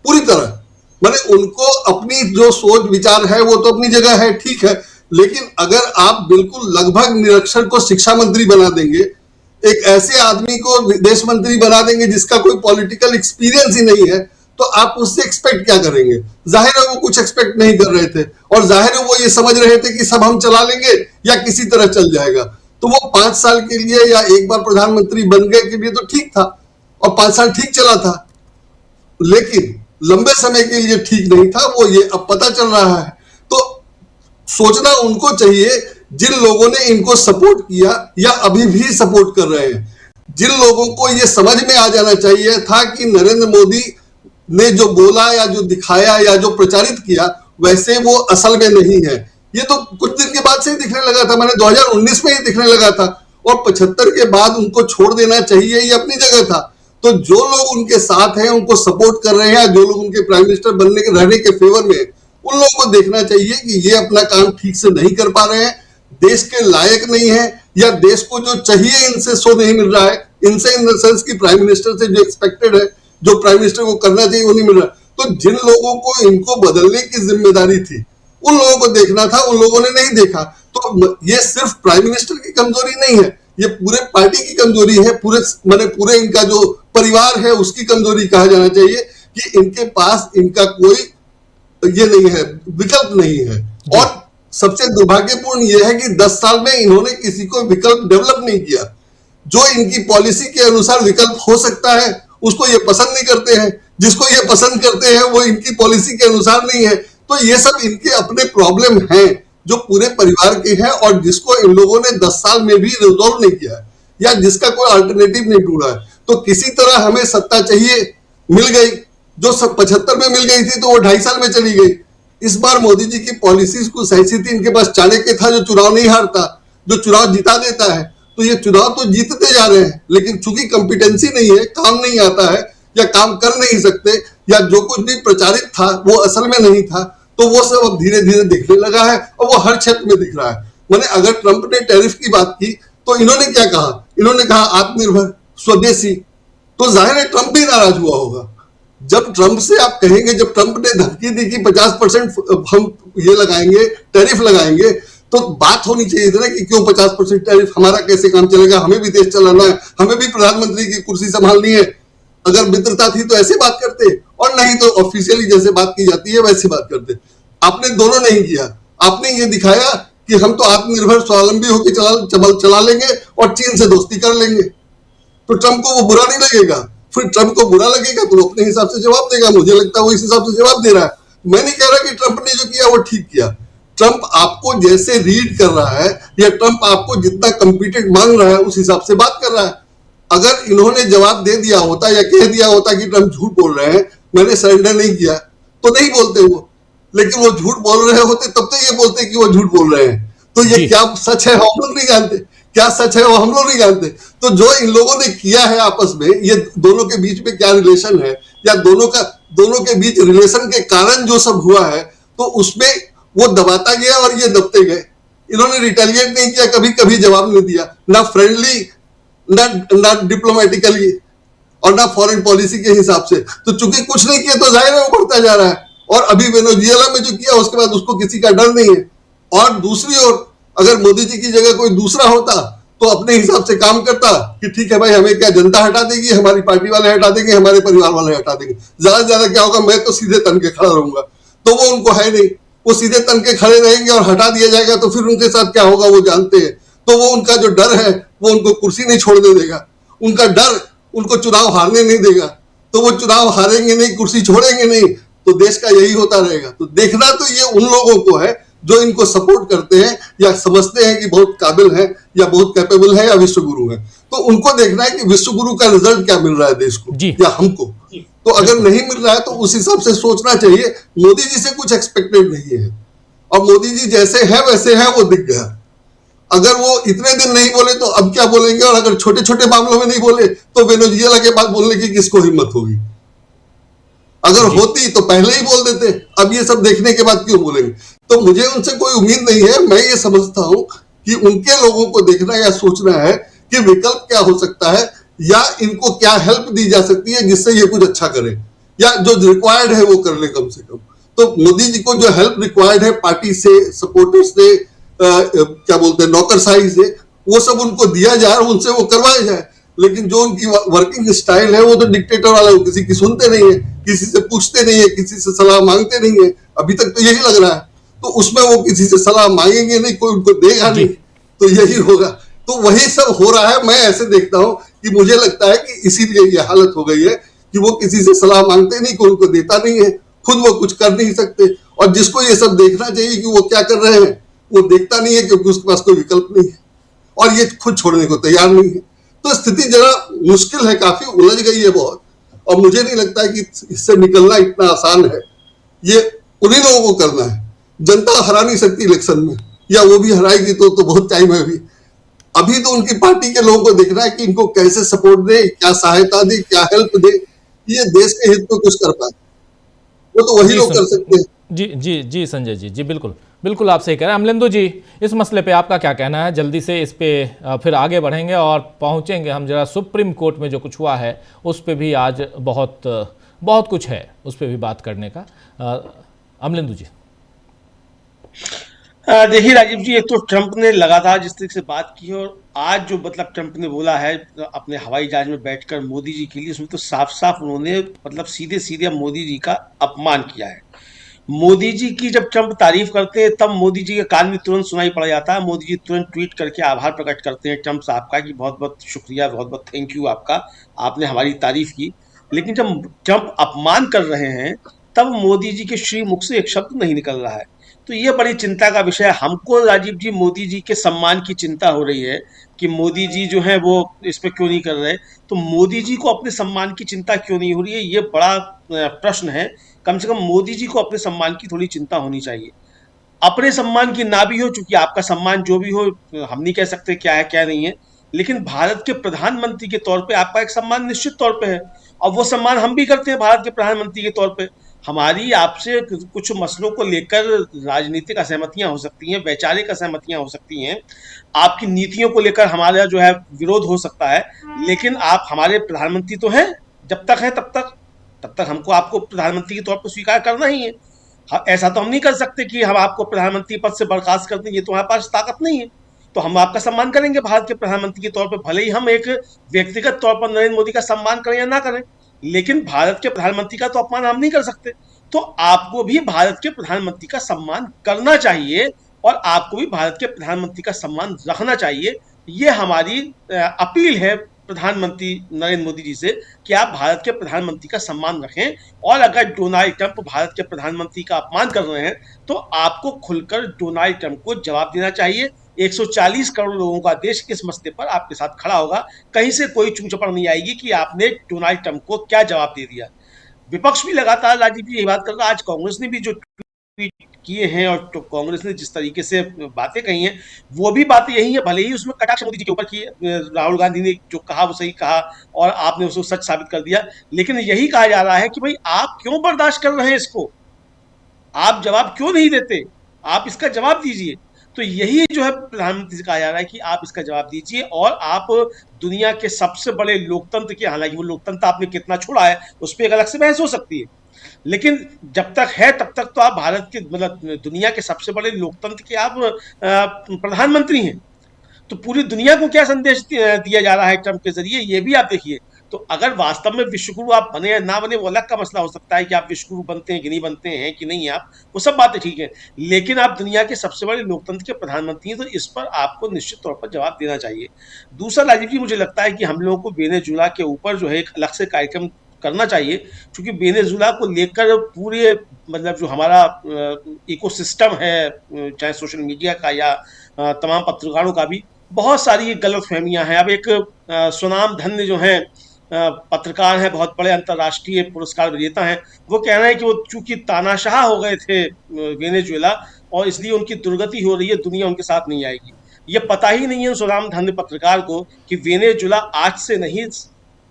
पूरी तरह। माने उनको अपनी जो सोच विचार है वो तो अपनी जगह है, ठीक है, लेकिन अगर आप बिल्कुल लगभग निरक्षर को शिक्षा मंत्री बना देंगे, एक ऐसे आदमी को विदेश मंत्री बना देंगे जिसका कोई पॉलिटिकल एक्सपीरियंस ही नहीं है, तो आप उससे एक्सपेक्ट क्या करेंगे? जाहिर है वो कुछ एक्सपेक्ट नहीं कर रहे थे और जाहिर है वो ये समझ रहे थे कि सब हम चला लेंगे या किसी तरह चल जाएगा। तो वो 5 साल के लिए या एक बार प्रधानमंत्री बन गए के लिए तो ठीक था और 5 साल ठीक चला था, लेकिन लंबे समय के लिए ठीक नहीं था। वो ये अब पता चल रहा है। तो सोचना उनको चाहिए जिन लोगों ने इनको सपोर्ट किया या अभी भी सपोर्ट कर रहे हैं, जिन लोगों को ये समझ में आ जाना चाहिए था कि नरेंद्र मोदी ने जो बोला या जो दिखाया या जो प्रचारित किया वैसे वो असल में नहीं है। ये तो कुछ दिन के बाद से ही दिखने लगा था, मैंने 2019 में ही दिखने लगा था और 75 के बाद उनको छोड़ देना चाहिए, ये अपनी जगह था। तो जो लोग उनके साथ हैं, उनको सपोर्ट कर रहे हैं, जो लोग उनके प्राइम मिनिस्टर बनने के रहने के फेवर में, उन लोगों को देखना चाहिए कि ये अपना काम ठीक से नहीं कर पा रहे हैं, देश के लायक नहीं है या देश को जो चाहिए इनसे सो नहीं मिल रहा है, इनसे इन द सेंस कि प्राइम मिनिस्टर से जो एक्सपेक्टेड है, जो प्राइम मिनिस्टर को करना चाहिए वो नहीं मिल रहा। तो जिन लोगों को इनको बदलने की जिम्मेदारी थी उन लोगों को देखना था, उन लोगों ने नहीं देखा। तो ये सिर्फ प्राइम मिनिस्टर की कमजोरी नहीं है, ये पूरे पार्टी की कमजोरी है, पूरे इनका जो परिवार है उसकी कमजोरी कहा जाना चाहिए कि इनके पास इनका कोई ये नहीं है, विकल्प नहीं है। और सबसे दुर्भाग्यपूर्ण यह है कि 10 साल में इन्होंने किसी को विकल्प डेवलप नहीं किया। जो इनकी पॉलिसी के अनुसार विकल्प हो सकता है उसको ये पसंद नहीं करते हैं, जिसको ये पसंद करते हैं वो इनकी पॉलिसी के अनुसार नहीं है। तो ये सब इनके अपने प्रॉब्लम हैं जो पूरे परिवार के हैं और जिसको इन लोगों ने 10 साल में भी रिजॉल्व नहीं किया है या जिसका कोई अल्टरनेटिव नहीं ढूंढा है। तो किसी तरह हमें सत्ता चाहिए, मिल गई, जो 75 में मिल गई थी तो वो 2.5 साल में चली गई। इस बार मोदी जी की पॉलिसीज कुछ ऐसी थी, इनके पास चाणक्य था जो चुनाव नहीं हारता, जो चुनाव जिता देता है। तो ये चुनाव तो जीतते जा रहे हैं, लेकिन चूंकि कॉम्पिटेंसी नहीं है, काम नहीं आता है या काम कर नहीं सकते या जो कुछ भी प्रचारित था वो असल में नहीं था, तो वो सब अब धीरे धीरे दिखने लगा है और वो हर क्षेत्र में दिख रहा है। मैंने अगर ट्रंप ने टैरिफ की बात की तो इन्होंने क्या कहा? इन्होंने कहा आत्मनिर्भर, स्वदेशी। तो जाहिर है ट्रंप भी नाराज हुआ होगा। जब ट्रंप से आप कहेंगे, जब ट्रंप ने धमकी दी कि 50% हम ये लगाएंगे, टैरिफ लगाएंगे, तो बात होनी चाहिए थी ना कि क्यों 50% टैरिफ, हमारा कैसे काम चलेगा, हमें भी देश चलाना है, हमें भी प्रधानमंत्री की कुर्सी संभालनी है। अगर मित्रता थी तो ऐसे बात करते, और नहीं तो ऑफिशियली जैसे बात की जाती है वैसे बात करते। आपने दोनों नहीं किया। आपने ये दिखाया कि हम तो आत्मनिर्भर स्वावलंबी होकर चला लेंगे और चीन से दोस्ती कर लेंगे। तो ट्रंप को वो बुरा नहीं लगेगा। फिर ट्रंप को बुरा लगेगा तो वो अपने हिसाब से जवाब देगा। मुझे लगता है वो इस हिसाब से जवाब दे रहा है। मैं नहीं कह रहा कि ट्रंप ने जो किया वो ठीक किया। ट्रंप आपको जैसे रीड कर रहा है या ट्रंप आपको जितना कॉम्पिटेंट मांग रहा है उस हिसाब से बात कर रहा है। अगर इन्होंने जवाब दे दिया होता या कह दिया होता कि ट्रंप झूठ बोल रहे हैं, मैंने सरेंडर नहीं किया, तो नहीं बोलते वो। लेकिन वो झूठ बोल रहे होते तब तो ये बोलते कि वो झूठ बोल रहे हैं। तो ये क्या सच है हम लोग नहीं जानते, क्या सच है वो हम लोग नहीं जानते। तो जो इन लोगों ने किया है आपस में, ये दोनों के बीच में क्या रिलेशन है या दोनों के बीच रिलेशन के कारण जो सब हुआ है, तो उसमें वो दबाता गया और ये दबते गए। इन्होंने रिटेलिएट नहीं किया, कभी कभी जवाब नहीं दिया, ना फ्रेंडली ना डिप्लोमेटिकली और ना फॉरेन पॉलिसी के हिसाब से। तो चूंकि कुछ नहीं किया तो जाहिर है वो बढ़ता जा रहा है। और अभी वेनेजुएला में जो किया उसके बाद उसको किसी का डर नहीं है। और दूसरी ओर अगर मोदी जी की जगह कोई दूसरा होता तो अपने हिसाब से काम करता कि ठीक है भाई, हमें क्या जनता हटा देगी, हमारी पार्टी वाले हटा देंगे, हमारे परिवार वाले हटा देंगे, ज्यादा से ज्यादा क्या होगा, मैं तो सीधे तन के खड़ा रहूंगा। तो वो उनको है नहीं, वो सीधे तन के खड़े रहेंगे और हटा दिया जाएगा तो फिर उनके साथ क्या होगा वो जानते हैं। तो वो उनका जो डर है वो उनको कुर्सी नहीं छोड़ने देगा, उनका डर उनको चुनाव हारने नहीं देगा। तो वो चुनाव हारेंगे नहीं, कुर्सी छोड़ेंगे नहीं, तो देश का यही होता रहेगा। तो देखना तो ये उन लोगों को है जो इनको सपोर्ट करते हैं या समझते हैं कि बहुत काबिल है या बहुत कैपेबल है या विश्व गुरु है, तो उनको देखना है कि विश्व गुरु का रिजल्ट क्या मिल रहा है देश को या हमको। तो अगर नहीं मिल रहा है तो उस हिसाब से सोचना चाहिए। मोदी जी से कुछ एक्सपेक्टेड नहीं है, और मोदी जी जैसे है वैसे है, वो दिख गया। अगर वो इतने दिन नहीं बोले तो अब क्या बोलेंगे, और अगर छोटे छोटे मामलों में नहीं बोले तो वेनेजुएला के बाद बोलने की किसको हिम्मत होगी? अगर होती तो पहले ही बोल देते, अब ये सब देखने के बाद क्यों बोलेंगे? तो मुझे उनसे कोई उम्मीद नहीं है। मैं ये समझता हूं कि उनके लोगों को देखना या सोचना है कि विकल्प क्या हो सकता है, या इनको क्या हेल्प दी जा सकती है जिससे ये कुछ अच्छा करे, या जो रिक्वायर्ड है वो कर ले कम से कम। तो मोदी जी को जो हेल्प रिक्वायर्ड है पार्टी से, सपोर्टर्स से, क्या बोलते हैं, नौकरशाही से, वो सब उनको दिया जाए और उनसे वो करवाया जाए। लेकिन जो उनकी वर्किंग स्टाइल है वो तो डिक्टेटर वाला है, वो किसी की सुनते नहीं है, किसी से पूछते नहीं है, किसी से सलाह मांगते नहीं है। अभी तक तो यही लग रहा है। तो उसमें वो किसी से सलाह मांगेंगे नहीं, कोई उनको देगा नहीं, तो यही होगा। तो वही सब हो रहा है। मैं ऐसे देखता हूं कि मुझे लगता है कि इसीलिए ये हालत हो गई है कि वो किसी से सलाह मांगते नहीं, कोई उनको देता नहीं है, खुद वो कुछ कर नहीं सकते। और जिसको ये सब देखना चाहिए कि वो क्या कर रहे हैं, वो देखता नहीं है क्योंकि उसके पास कोई विकल्प नहीं है, और ये खुद छोड़ने को तैयार नहीं है। तो स्थिति जरा मुश्किल है, काफी उलझ गई है बहुत, और मुझे नहीं लगता है कि इससे निकलना इतना आसान है। ये उन्हीं लोगों को करना है। जनता हरा नहीं सकती इलेक्शन में, या वो भी हराएगी तो बहुत टाइम है अभी तो उनकी पार्टी के लोगों को देखना है कि इनको कैसे सपोर्ट दे, क्या सहायता दे, क्या हेल्प दे, ये देश के हित में कुछ कर पाए। वो तो वही लोग कर सकते हैं। जी जी जी संजय जी, जी बिल्कुल बिल्कुल आप सही कह रहे हैं। अमलेंदु जी, इस मसले पे आपका क्या कहना है? जल्दी से इस पे फिर आगे बढ़ेंगे और पहुंचेंगे हम जरा सुप्रीम कोर्ट में जो कुछ हुआ है उस पे भी आज बहुत कुछ है, उस पे भी बात करने का। अमलेंदु जी। देखिए राजीव जी, एक तो ट्रंप ने लगातार जिस तरीके से बात की है, और आज जो मतलब ट्रंप ने बोला है अपने हवाई जहाज में बैठकर मोदी जी के लिए, उसमें तो साफ साफ उन्होंने मतलब सीधे सीधे मोदी जी का अपमान किया है। मोदी जी की जब ट्रंप तारीफ करते हैं तब मोदी जी के कान में तुरंत सुनाई पड़ जाता है। मोदी जी तुरंत ट्वीट करके आभार प्रकट करते हैं ट्रंप साहब का कि बहुत बहुत शुक्रिया, बहुत बहुत थैंक यू आपका, आपने हमारी तारीफ की। लेकिन जब ट्रंप अपमान कर रहे हैं तब मोदी जी के श्री मुख से एक शब्द नहीं निकल रहा है। तो ये बड़ी चिंता का विषय है। हमको राजीव जी मोदी जी के सम्मान की चिंता हो रही है कि मोदी जी जो है वो इस पे क्यों नहीं कर रहे। तो मोदी जी को अपने सम्मान की चिंता क्यों नहीं हो रही है, ये बड़ा प्रश्न है। कम से कम मोदी जी को अपने सम्मान की थोड़ी चिंता होनी चाहिए। अपने सम्मान की ना भी हो, चूंकि आपका सम्मान जो भी हो हम नहीं कह सकते क्या है क्या नहीं है, लेकिन भारत के प्रधानमंत्री के तौर पे आपका एक सम्मान निश्चित तौर पे है, और वो सम्मान हम भी करते हैं भारत के प्रधानमंत्री के तौर पे। हमारी आपसे कुछ मसलों को लेकर राजनीतिक असहमतियां हो सकती हैं, वैचारिक असहमतियां हो सकती हैं, आपकी नीतियों को लेकर हमारा जो है विरोध हो सकता है, लेकिन आप हमारे प्रधानमंत्री तो हैं। जब तक है तब तक हमको आपको प्रधानमंत्री के तौर पर स्वीकार करना ही है। ऐसा तो हम नहीं कर सकते कि हम आपको प्रधानमंत्री पद से बर्खास्त कर दें, ये तो हमारे पास ताकत नहीं है। तो हम आपका सम्मान करेंगे भारत के प्रधानमंत्री के तौर पर, भले ही हम एक व्यक्तिगत तौर पर नरेंद्र मोदी का सम्मान करें या ना करें, लेकिन भारत के प्रधानमंत्री का तो अपमान हम नहीं कर सकते। तो आपको भी भारत के प्रधानमंत्री का सम्मान करना चाहिए, और आपको भी भारत के प्रधानमंत्री का सम्मान रखना चाहिए। ये हमारी अपील है प्रधानमंत्री नरेंद्र मोदी जी से कि आप भारत के प्रधानमंत्री का सम्मान रखें, और अगर डोनाल्ड ट्रंप भारत के प्रधानमंत्री का अपमान कर रहे हैं तो आपको खुलकर डोनाल्ड ट्रंप को जवाब देना चाहिए। 140 करोड़ लोगों का देश इस मसले पर आपके साथ खड़ा होगा। कहीं से कोई चूं-चपड़ नहीं आएगी कि आपने डोनाल्ड ट्रंप को क्या जवाब दे दिया। विपक्ष भी लगातार राजीव जी यही बात कर रहा है। आज कांग्रेस ने भी जो ट्वीट किए हैं और तो कांग्रेस ने जिस तरीके से बातें कही हैं वो भी बातें यही है। भले ही उसमें कटाक्ष मोदी जी के ऊपर की, राहुल गांधी ने जो कहा वो सही कहा और आपने उसको सच साबित कर दिया, लेकिन यही कहा जा रहा है कि भाई आप क्यों बर्दाश्त कर रहे हैं इसको, आप जवाब क्यों नहीं देते, आप इसका जवाब दीजिए। तो यही जो है प्रधानमंत्री से कहा जा रहा है कि आप इसका जवाब दीजिए, और आप दुनिया के सबसे बड़े लोकतंत्र के, हालांकि वो लोकतंत्र आपने कितना छोड़ा है उस पर एक अलग से बहस हो सकती है, लेकिन जब तक है तब तक तो आप भारत के मतलब दुनिया के सबसे बड़े लोकतंत्र के आप प्रधानमंत्री हैं। तो पूरी दुनिया को क्या संदेश दिया जा रहा है ट्रंप के जरिए, ये भी आप देखिए। तो अगर वास्तव में विश्वगुरु आप बने या ना बने वो अलग का मसला हो सकता है कि आप विश्वगुरु बनते हैं कि नहीं बनते हैं कि नहीं, आप वो सब बातें ठीक है, लेकिन आप दुनिया के सबसे बड़े लोकतंत्र के प्रधानमंत्री हैं, तो इस पर आपको निश्चित तौर पर जवाब देना चाहिए। दूसरा राजीव जी, मुझे लगता है कि हम लोगों को वेनेजुएला के ऊपर जो है एक अलग से कार्यक्रम करना चाहिए, क्योंकि वेनेजुला को लेकर पूरे मतलब जो हमारा इकोसिस्टम है, चाहे सोशल मीडिया का या तमाम पत्रकारों का भी, बहुत सारी गलतफहमियां हैं। अब एक सुनाम धन्य जो है पत्रकार हैं, बहुत बड़े अंतर्राष्ट्रीय पुरस्कार विजेता हैं, वो कह रहे हैं कि वो चूंकि तानाशाह हो गए थे वेनेजुएला और इसलिए उनकी दुर्गति हो रही है, दुनिया उनके साथ नहीं आएगी। ये पता ही नहीं है सुनाम धन्य पत्रकार को कि वेनेजुएला आज से नहीं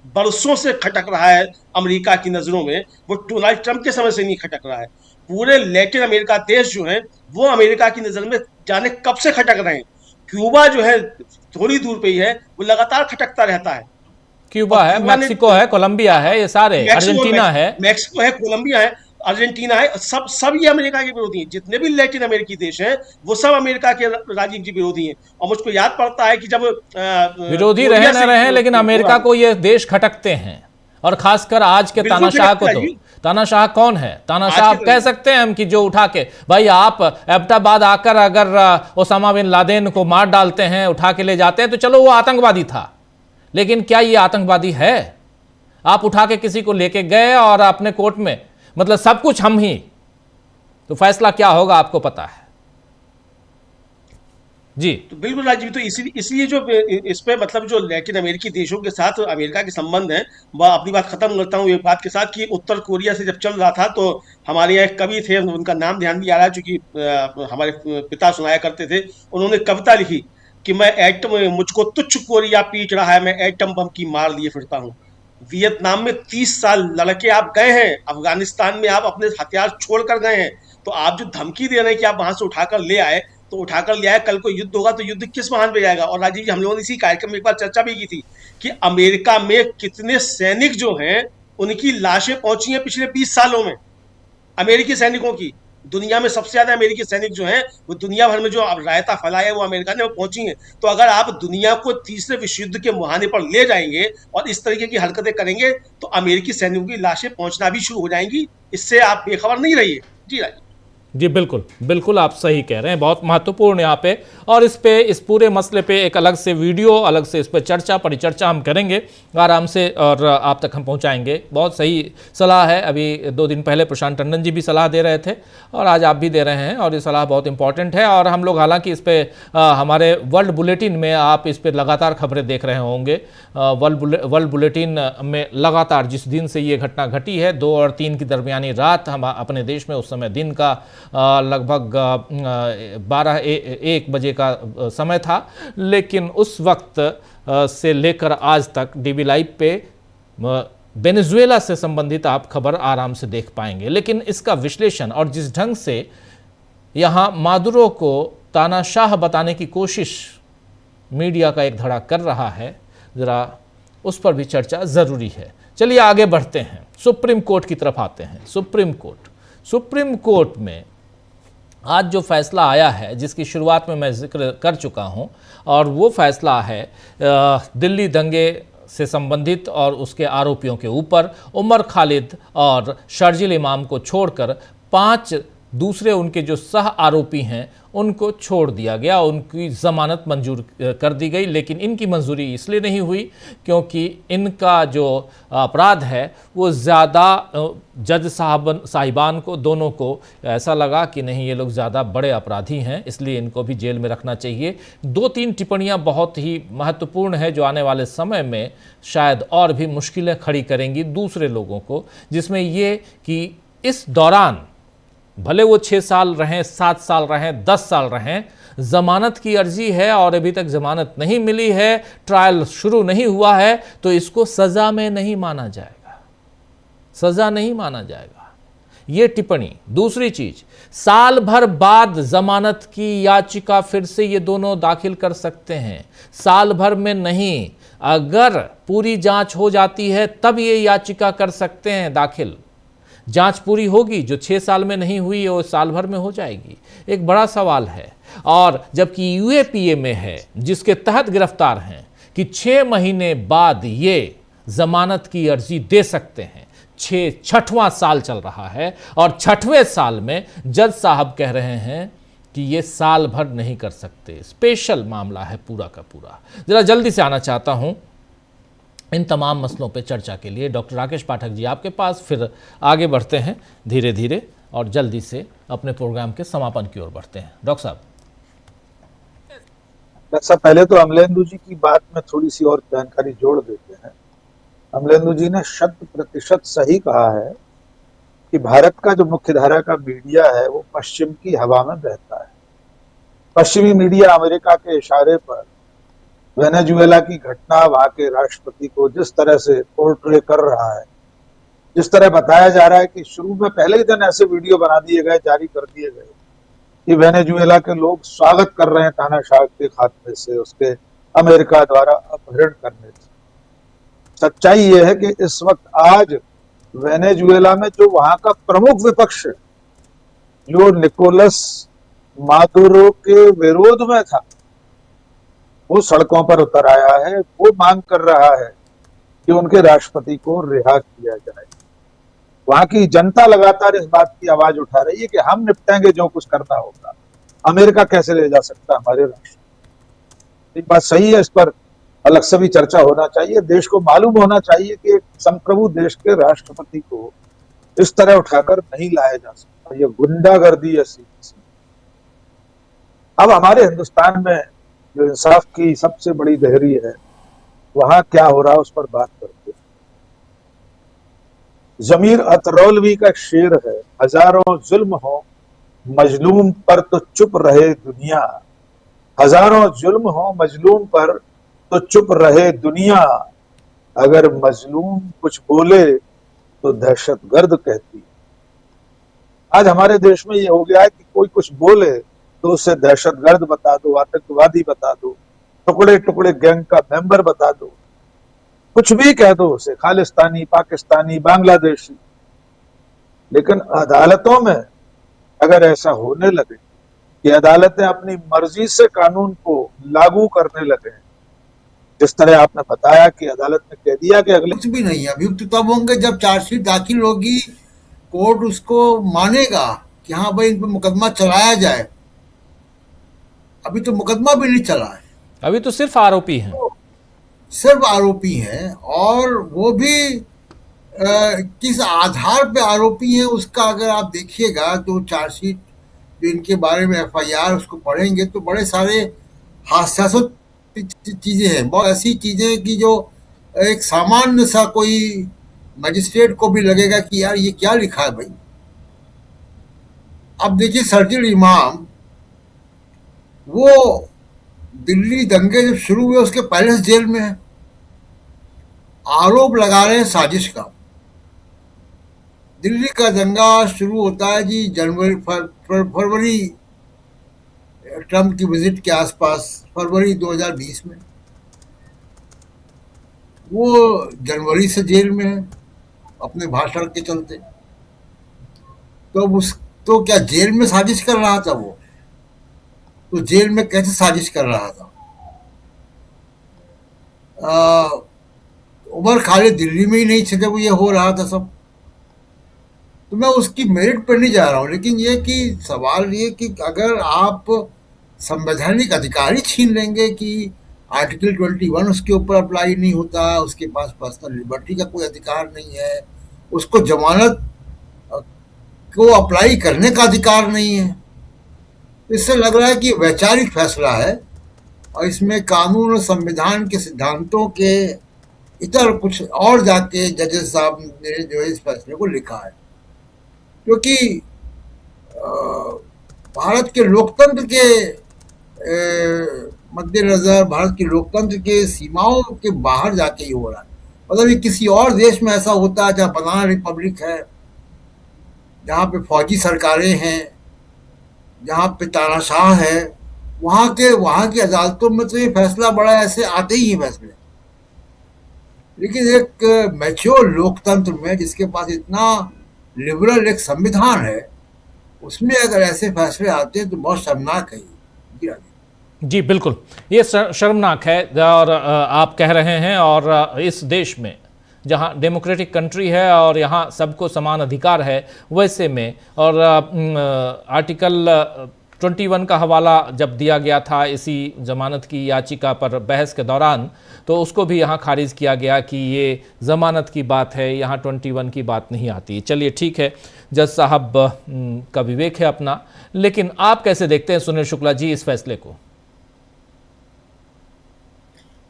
बरसों से खटक रहा है अमेरिका की नजरों में। वो डोनाल्ड ट्रंप के समय से नहीं खटक रहा है, पूरे लैटिन अमेरिका देश जो है वो अमेरिका की नजर में जाने कब से खटक रहे हैं। क्यूबा जो है थोड़ी दूर पे ही है, वो लगातार खटकता रहता है। क्यूबा है, मैक्सिको है, कोलंबिया है, ये सारे, अर्जेंटीना है, मैक्सिको है, कोलंबिया है, अर्जेंटीना है, सब ये अमेरिका के विरोधी हैं। जितने भी लैटिन अमेरिकी देश हैं वो सब अमेरिका के राजनीतिक विरोधी हैं। और मुझको याद पड़ता है कि जब विरोधी रहे न रहे, लेकिन अमेरिका को ये देश खटकते हैं, और खासकर आज के तानाशाह को। तो तानाशाह कौन है? तानाशाह आप कह सकते हैं हम कि जो उठा के, भाई आप एबटाबाद आकर अगर ओसामा बिन लादेन को मार डालते हैं, उठा के ले जाते हैं, तो चलो वो आतंकवादी था, लेकिन क्या ये आतंकवादी है? आप उठा के किसी को लेके गए और अपने कोर्ट में, मतलब सब कुछ हम ही, तो फैसला क्या होगा आपको पता है जी। तो बिल्कुल राजीव, तो इसलिए जो इस पे मतलब जो लैटिन अमेरिकी देशों के साथ अमेरिका के संबंध हैं, वह अपनी बात खत्म करता हूँ एक बात के साथ कि उत्तर कोरिया से जब चल रहा था तो हमारे यहाँ एक कवि थे, उनका नाम ध्यान नहीं आ रहा क्योंकि हमारे पिता सुनाया करते थे, उन्होंने कविता लिखी कि मुझको तुच्छ कोरिया पीट रहा है, मैं एटम बम की मार लिए फिरता हूँ। वियतनाम में 30 साल लड़के आप गए हैं, अफगानिस्तान में आप अपने हथियार छोड़कर गए हैं, तो आप जो धमकी दे रहे हैं कि आप वहां से उठाकर ले आए, तो उठाकर ले आए, कल को युद्ध होगा तो युद्ध किस महान पे जाएगा। और राजीव जी, हम लोगों ने इसी कार्यक्रम में एक बार चर्चा भी की थी कि अमेरिका में कितने सैनिक जो हैं उनकी लाशें पहुंची हैं पिछले 20 सालों में, अमेरिकी सैनिकों की। दुनिया में सबसे ज्यादा अमेरिकी सैनिक जो हैं वो दुनिया भर में जो रायता फैलाया है वो अमेरिका ने पहुंची हैं। तो अगर आप दुनिया को तीसरे विश्व युद्ध के मुहाने पर ले जाएंगे और इस तरीके की हरकतें करेंगे तो अमेरिकी सैनिकों की लाशें पहुंचना भी शुरू हो जाएंगी। इससे आप बेखबर नहीं रहिए। जी राजीव जी, बिल्कुल बिल्कुल आप सही कह रहे हैं, बहुत महत्वपूर्ण यहाँ पे। और इस पूरे मसले पे एक अलग से वीडियो, अलग से इस पर चर्चा परिचर्चा हम करेंगे आराम से, और आप तक हम पहुँचाएंगे। बहुत सही सलाह है। अभी 2 दिन पहले प्रशांत टंडन जी भी सलाह दे रहे थे और आज आप भी दे रहे हैं, और ये सलाह बहुत इंपॉर्टेंट है। और हम लोग हालांकि इस पर हमारे वर्ल्ड बुलेटिन में आप इस पर लगातार खबरें देख रहे होंगे। वर्ल्ड बुलेटिन में लगातार जिस दिन से ये घटना घटी है, 2 और 3 की दरमियानी रात हम अपने देश में, उस समय दिन का लगभग 12-1 बजे का समय था, लेकिन उस वक्त से लेकर आज तक डीबी लाइव पे वेनेजुएला से संबंधित आप खबर आराम से देख पाएंगे। लेकिन इसका विश्लेषण और जिस ढंग से यहाँ मादुरो को तानाशाह बताने की कोशिश मीडिया का एक धड़ा कर रहा है, ज़रा उस पर भी चर्चा ज़रूरी है। चलिए आगे बढ़ते हैं, सुप्रीम कोर्ट की तरफ आते हैं। सुप्रीम कोर्ट में आज जो फैसला आया है, जिसकी शुरुआत में मैं जिक्र कर चुका हूं, और वो फैसला है दिल्ली दंगे से संबंधित और उसके आरोपियों के ऊपर उमर खालिद और शर्जिल इमाम को छोड़कर 5 दूसरे उनके जो सह आरोपी हैं उनको छोड़ दिया गया, उनकी ज़मानत मंजूर कर दी गई। लेकिन इनकी मंजूरी इसलिए नहीं हुई क्योंकि इनका जो अपराध है वो ज़्यादा, जज साहिबान को, दोनों को ऐसा लगा कि नहीं ये लोग ज़्यादा बड़े अपराधी हैं, इसलिए इनको भी जेल में रखना चाहिए। 2-3 टिप्पणियां बहुत ही महत्वपूर्ण है जो आने वाले समय में शायद और भी मुश्किलें खड़ी करेंगी दूसरे लोगों को, जिसमें ये कि इस दौरान भले वो 6 साल रहें, 7 साल रहें, 10 साल रहें, ज़मानत की अर्जी है और अभी तक ज़मानत नहीं मिली है, ट्रायल शुरू नहीं हुआ है, तो इसको सज़ा में नहीं माना जाएगा, सज़ा नहीं माना जाएगा, ये टिप्पणी। दूसरी चीज़, साल भर बाद ज़मानत की याचिका फिर से ये दोनों दाखिल कर सकते हैं, साल भर में नहीं। अगर पूरी जांच हो जाती है तब ये याचिका कर सकते हैं दाखिल। जांच पूरी होगी, जो 6 साल में नहीं हुई वो साल भर में हो जाएगी, एक बड़ा सवाल है। और जबकि यूएपीए में है जिसके तहत गिरफ्तार हैं कि 6 महीने बाद ये जमानत की अर्जी दे सकते हैं। 6वां साल चल रहा है और 6वें साल में जज साहब कह रहे हैं कि ये साल भर नहीं कर सकते। स्पेशल मामला है पूरा का पूरा। जरा जल्दी से आना चाहता हूं इन तमाम मसलों पे चर्चा के लिए डॉक्टर राकेश पाठक जी आपके पास फिर आगे बढ़ते हैं धीरे धीरे और जल्दी से अपने प्रोग्राम के समापन की ओर बढ़ते हैं। डॉक्टर साहब, पहले तो अमलेंदु जी की बात में थोड़ी सी और जानकारी जोड़ देते हैं। अमलेंदु जी ने 100% सही कहा है कि भारत का जो मुख्यधारा का मीडिया है वो पश्चिम की हवा में बहता है। पश्चिमी मीडिया अमेरिका के इशारे पर वेनेजुएला की घटना, वहां के राष्ट्रपति को जिस तरह से पोर्ट्रे कर रहा है, जिस तरह बताया जा रहा है कि शुरू में पहले ही दिन ऐसे वीडियो बना दिए गए, जारी कर दिए गए कि वेनेजुएला के लोग स्वागत कर रहे हैं तानाशाह के खात्मे से, उसके अमेरिका द्वारा अपहरण करने से। सच्चाई यह है कि इस वक्त आज वेनेजुएला में जो वहां का प्रमुख विपक्ष जो निकोलस मादुरो के विरोध में था, वो सड़कों पर उतर आया है। वो मांग कर रहा है कि उनके राष्ट्रपति को रिहा किया जाए। वहां की जनता लगातार इस बात की आवाज उठा रही है कि हम निपटेंगे जो कुछ करना होगा, अमेरिका कैसे ले जा सकता हमारे राष्ट्र। एक बात सही है, इस पर अलग से भी चर्चा होना चाहिए। देश को मालूम होना चाहिए कि एक संप्रभु देश के राष्ट्रपति को इस तरह उठाकर नहीं लाया जा सकता। ये गुंडागर्दी ऐसी। अब हमारे हिंदुस्तान में जो इंसाफ की सबसे बड़ी गहरी है, वहां क्या हो रहा है उस पर बात करते हैं। जमीर अतरौलवी का शेर है, हजारों जुल्म हो मजलूम पर तो चुप रहे दुनिया, हजारों जुल्म हो मजलूम पर तो चुप रहे दुनिया, अगर मजलूम कुछ बोले तो दहशतगर्द कहती। आज हमारे देश में ये हो गया है कि कोई कुछ बोले तो उसे दहशतगर्द बता दो, आतंकवादी बता दो, टुकड़े टुकड़े गैंग का मेंबर बता दो, कुछ भी कह दो उसे, खालिस्तानी, पाकिस्तानी, बांग्लादेशी। लेकिन अदालतों में अगर ऐसा होने लगे कि अदालतें अपनी मर्जी से कानून को लागू करने लगे, जिस तरह आपने बताया कि अदालत ने कह दिया कि अगले कुछ भी नहीं है, अभियुक्त तब होंगे जब चार्जशीट दाखिल होगी, कोर्ट उसको मानेगा कि हाँ भाई इन पर मुकदमा चलाया जाए। अभी तो मुकदमा भी नहीं चला है, अभी तो सिर्फ आरोपी हैं, सिर्फ आरोपी हैं। और वो भी किस आधार पे आरोपी हैं उसका अगर आप देखिएगा तो चार्जशीट जो इनके बारे में FIR उसको पढ़ेंगे तो बड़े सारे हास्यास्पद चीजें हैं, बहुत ऐसी चीजें कि जो एक सामान्य सा कोई मजिस्ट्रेट को भी लगेगा कि यार ये क्या लिखा है भाई। अब देखिए सर्जिल इमाम, वो दिल्ली दंगे जब शुरू हुए उसके पहले से जेल में है, आरोप लगा रहे हैं साजिश का। दिल्ली का दंगा शुरू होता है जी फरवरी ट्रम्प की विजिट के आसपास, फरवरी 2020 में। वो जनवरी से जेल में है अपने भाषण के चलते। तो क्या जेल में साजिश कर रहा था वो? तो जेल में कैसे साजिश कर रहा था? उमर खालिद दिल्ली में ही नहीं थे जब ये हो रहा था सब। तो मैं उसकी मेरिट पर नहीं जा रहा हूँ, लेकिन ये कि सवाल ये कि अगर आप संवैधानिक अधिकार ही छीन लेंगे कि आर्टिकल 21 उसके ऊपर अप्लाई नहीं होता, उसके पास पर्सनल लिबर्टी का कोई अधिकार नहीं है, उसको जमानत को अप्लाई करने का अधिकार नहीं है, इससे लग रहा है कि वैचारिक फैसला है और इसमें कानून और संविधान के सिद्धांतों के इतर कुछ और जाके जजेस साहब ने जो इस फैसले को लिखा है। क्योंकि भारत के लोकतंत्र के मद्देनजर, भारत की लोकतंत्र के सीमाओं के बाहर जाके ही हो रहा है। मतलब ये किसी और देश में ऐसा होता है जहाँ बनाना रिपब्लिक है, जहाँ पे फौजी सरकारें हैं, जहाँ पे तानाशाह है, वहाँ की अदालतों में तो ये फैसला बड़ा ऐसे आते ही है फैसले। लेकिन एक मैच्योर लोकतंत्र में जिसके पास इतना लिबरल एक संविधान है, उसमें अगर ऐसे फैसले आते हैं तो बहुत शर्मनाक है। जी बिल्कुल, ये शर्मनाक है। और आप कह रहे हैं, और इस देश में जहां डेमोक्रेटिक कंट्री है और यहां सबको समान अधिकार है, वैसे में और आर्टिकल 21 का हवाला जब दिया गया था इसी जमानत की याचिका पर बहस के दौरान, तो उसको भी यहाँ खारिज किया गया कि ये जमानत की बात है, यहाँ 21 की बात नहीं आती। चलिए ठीक है, जज साहब का विवेक है अपना, लेकिन आप कैसे देखते हैं सुनील शुक्ला जी इस फैसले को?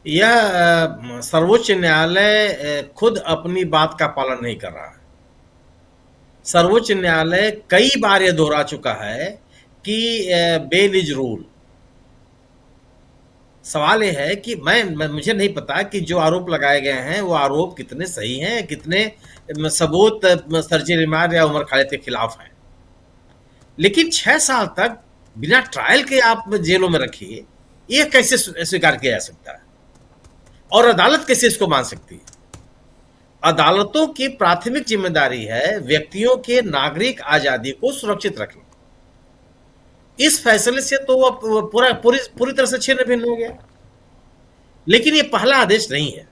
यह सर्वोच्च न्यायालय खुद अपनी बात का पालन नहीं कर रहा है। सर्वोच्च न्यायालय कई बार यह दोहरा चुका है कि बेल इज रूल। सवाल यह है कि मुझे नहीं पता कि जो आरोप लगाए गए हैं वो आरोप कितने सही हैं, कितने सबूत फर्जी रिमांड या उम्र कैद के खिलाफ हैं। लेकिन 6 साल तक बिना ट्रायल के आप जेलों में रखिए, यह कैसे स्वीकार किया जा सकता है? और अदालत कैसे इसको मान सकती है? अदालतों की प्राथमिक जिम्मेदारी है व्यक्तियों के नागरिक आजादी को सुरक्षित रखना। इस फैसले से तो वो पूरी तरह से छिन्न भिन्न हो गया। लेकिन ये पहला आदेश नहीं है।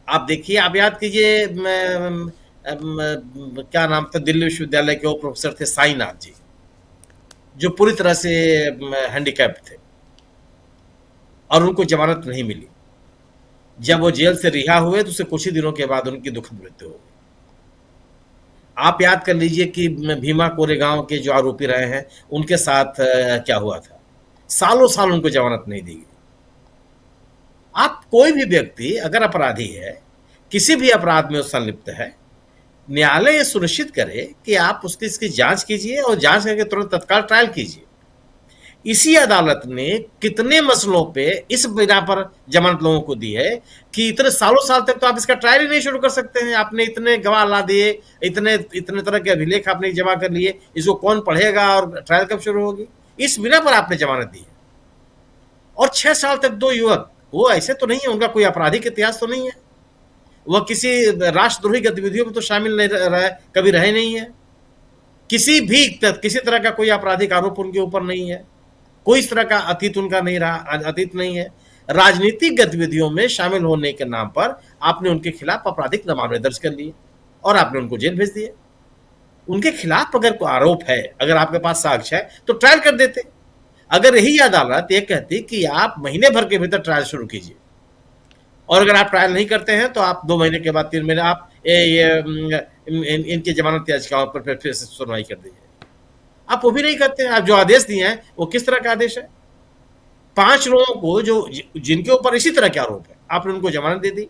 आप देखिए, आप याद कीजिए, क्या नाम था, दिल्ली विश्वविद्यालय के वो प्रोफेसर थे साईनाथ जी, जो पूरी तरह से हैंडीकैप्ड थे और उनको जमानत नहीं मिली। जब वो जेल से रिहा हुए तो उससे कुछ ही दिनों के बाद उनकी दुखद मृत्यु हो गई। आप याद कर लीजिए कि भीमा कोरेगांव के जो आरोपी रहे हैं उनके साथ क्या हुआ था। सालों साल उनको जमानत नहीं दी गई। आप कोई भी व्यक्ति अगर अपराधी है, किसी भी अपराध में संलिप्त है, न्यायालय ये सुनिश्चित करे कि आप इसकी जांच कीजिए और जांच करके तुरंत तत्काल ट्रायल कीजिए। इसी अदालत ने कितने मसलों पे इस बिना पर जमानत लोगों को दी है कि इतने सालों साल तक तो आप इसका ट्रायल ही नहीं शुरू कर सकते हैं। आपने इतने गवाह ला दिए, इतने तरह के अभिलेख आपने जमा कर लिए, इसको कौन पढ़ेगा और ट्रायल कब शुरू होगी? इस बिना पर आपने जमानत दी है। और 6 साल तक 2 युवक, वो ऐसे तो नहीं है, उनका कोई आपराधिक इतिहास तो नहीं है, वह किसी राष्ट्रद्रोही गतिविधियों में तो शामिल नहीं रहे, कभी रहे नहीं है, किसी तरह का कोई आपराधिक आरोप उनके ऊपर नहीं है, कोई इस तरह का अतीत उनका नहीं रहा, अतीत नहीं है। राजनीतिक गतिविधियों में शामिल होने के नाम पर आपने उनके खिलाफ आपराधिक मामले दर्ज कर लिए और आपने उनको जेल भेज दिया। उनके खिलाफ अगर कोई आरोप है, अगर आपके पास साक्ष्य है, तो ट्रायल कर देते। अगर यही अदालत ये कहती कि आप महीने भर के भीतर ट्रायल शुरू कीजिए, और अगर आप ट्रायल नहीं करते हैं तो आप 2 महीने के बाद 3 महीने आप इनकी जमानत याचिकाओं पर फिर से सुनवाई कर दीजिए, आप वो भी नहीं करते हैं। आप जो आदेश दिए हैं वो किस तरह का आदेश है? 5 लोगों को जिनके ऊपर इसी तरह के आरोप है, आपने उनको जमानत दे दी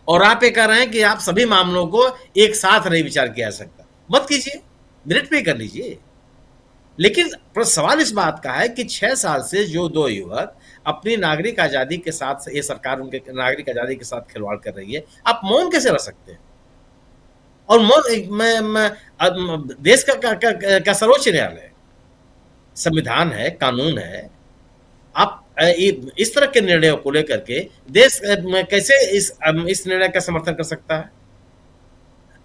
और आप ये कह रहे हैं कि आप सभी मामलों को एक साथ नहीं विचार किया जा सकता। मत कीजिए, मिनट पे कर लीजिए। लेकिन सवाल इस बात का है कि 6 साल से जो 2 युवक अपनी नागरिक आजादी के साथ, ये सरकार उनके नागरिक आजादी के साथ खिलवाड़ कर रही है, आप मौन कैसे रह सकते हैं? और देश का सर्वोच्च न्यायालय, संविधान है, कानून है। आप इस तरह के निर्णयों को लेकर के देश कैसे इस निर्णय का समर्थन कर सकता है?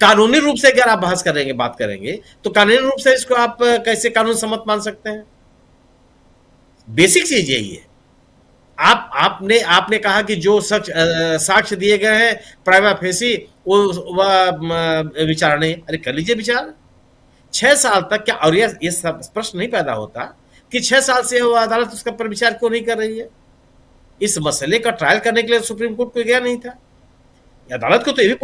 कानूनी रूप से अगर आप बात करेंगे तो कानूनी रूप से इसको आप कैसे कानून सम्मत मान सकते हैं? बेसिक चीज यही है। आपने कहा कि जो साक्ष्य दिए गए हैं प्राइमा फेसी, वह विचार नहीं। अरे कर लीजिए विचार। 6 साल तक क्या? और ये प्रश्न नहीं पैदा होता कि 6 साल से वो अदालत उसका पर विचार क्यों नहीं कर रही है? इस मसले का ट्रायल करने के लिए सुप्रीम कोर्ट को गया नहीं था। अदालत को तो ये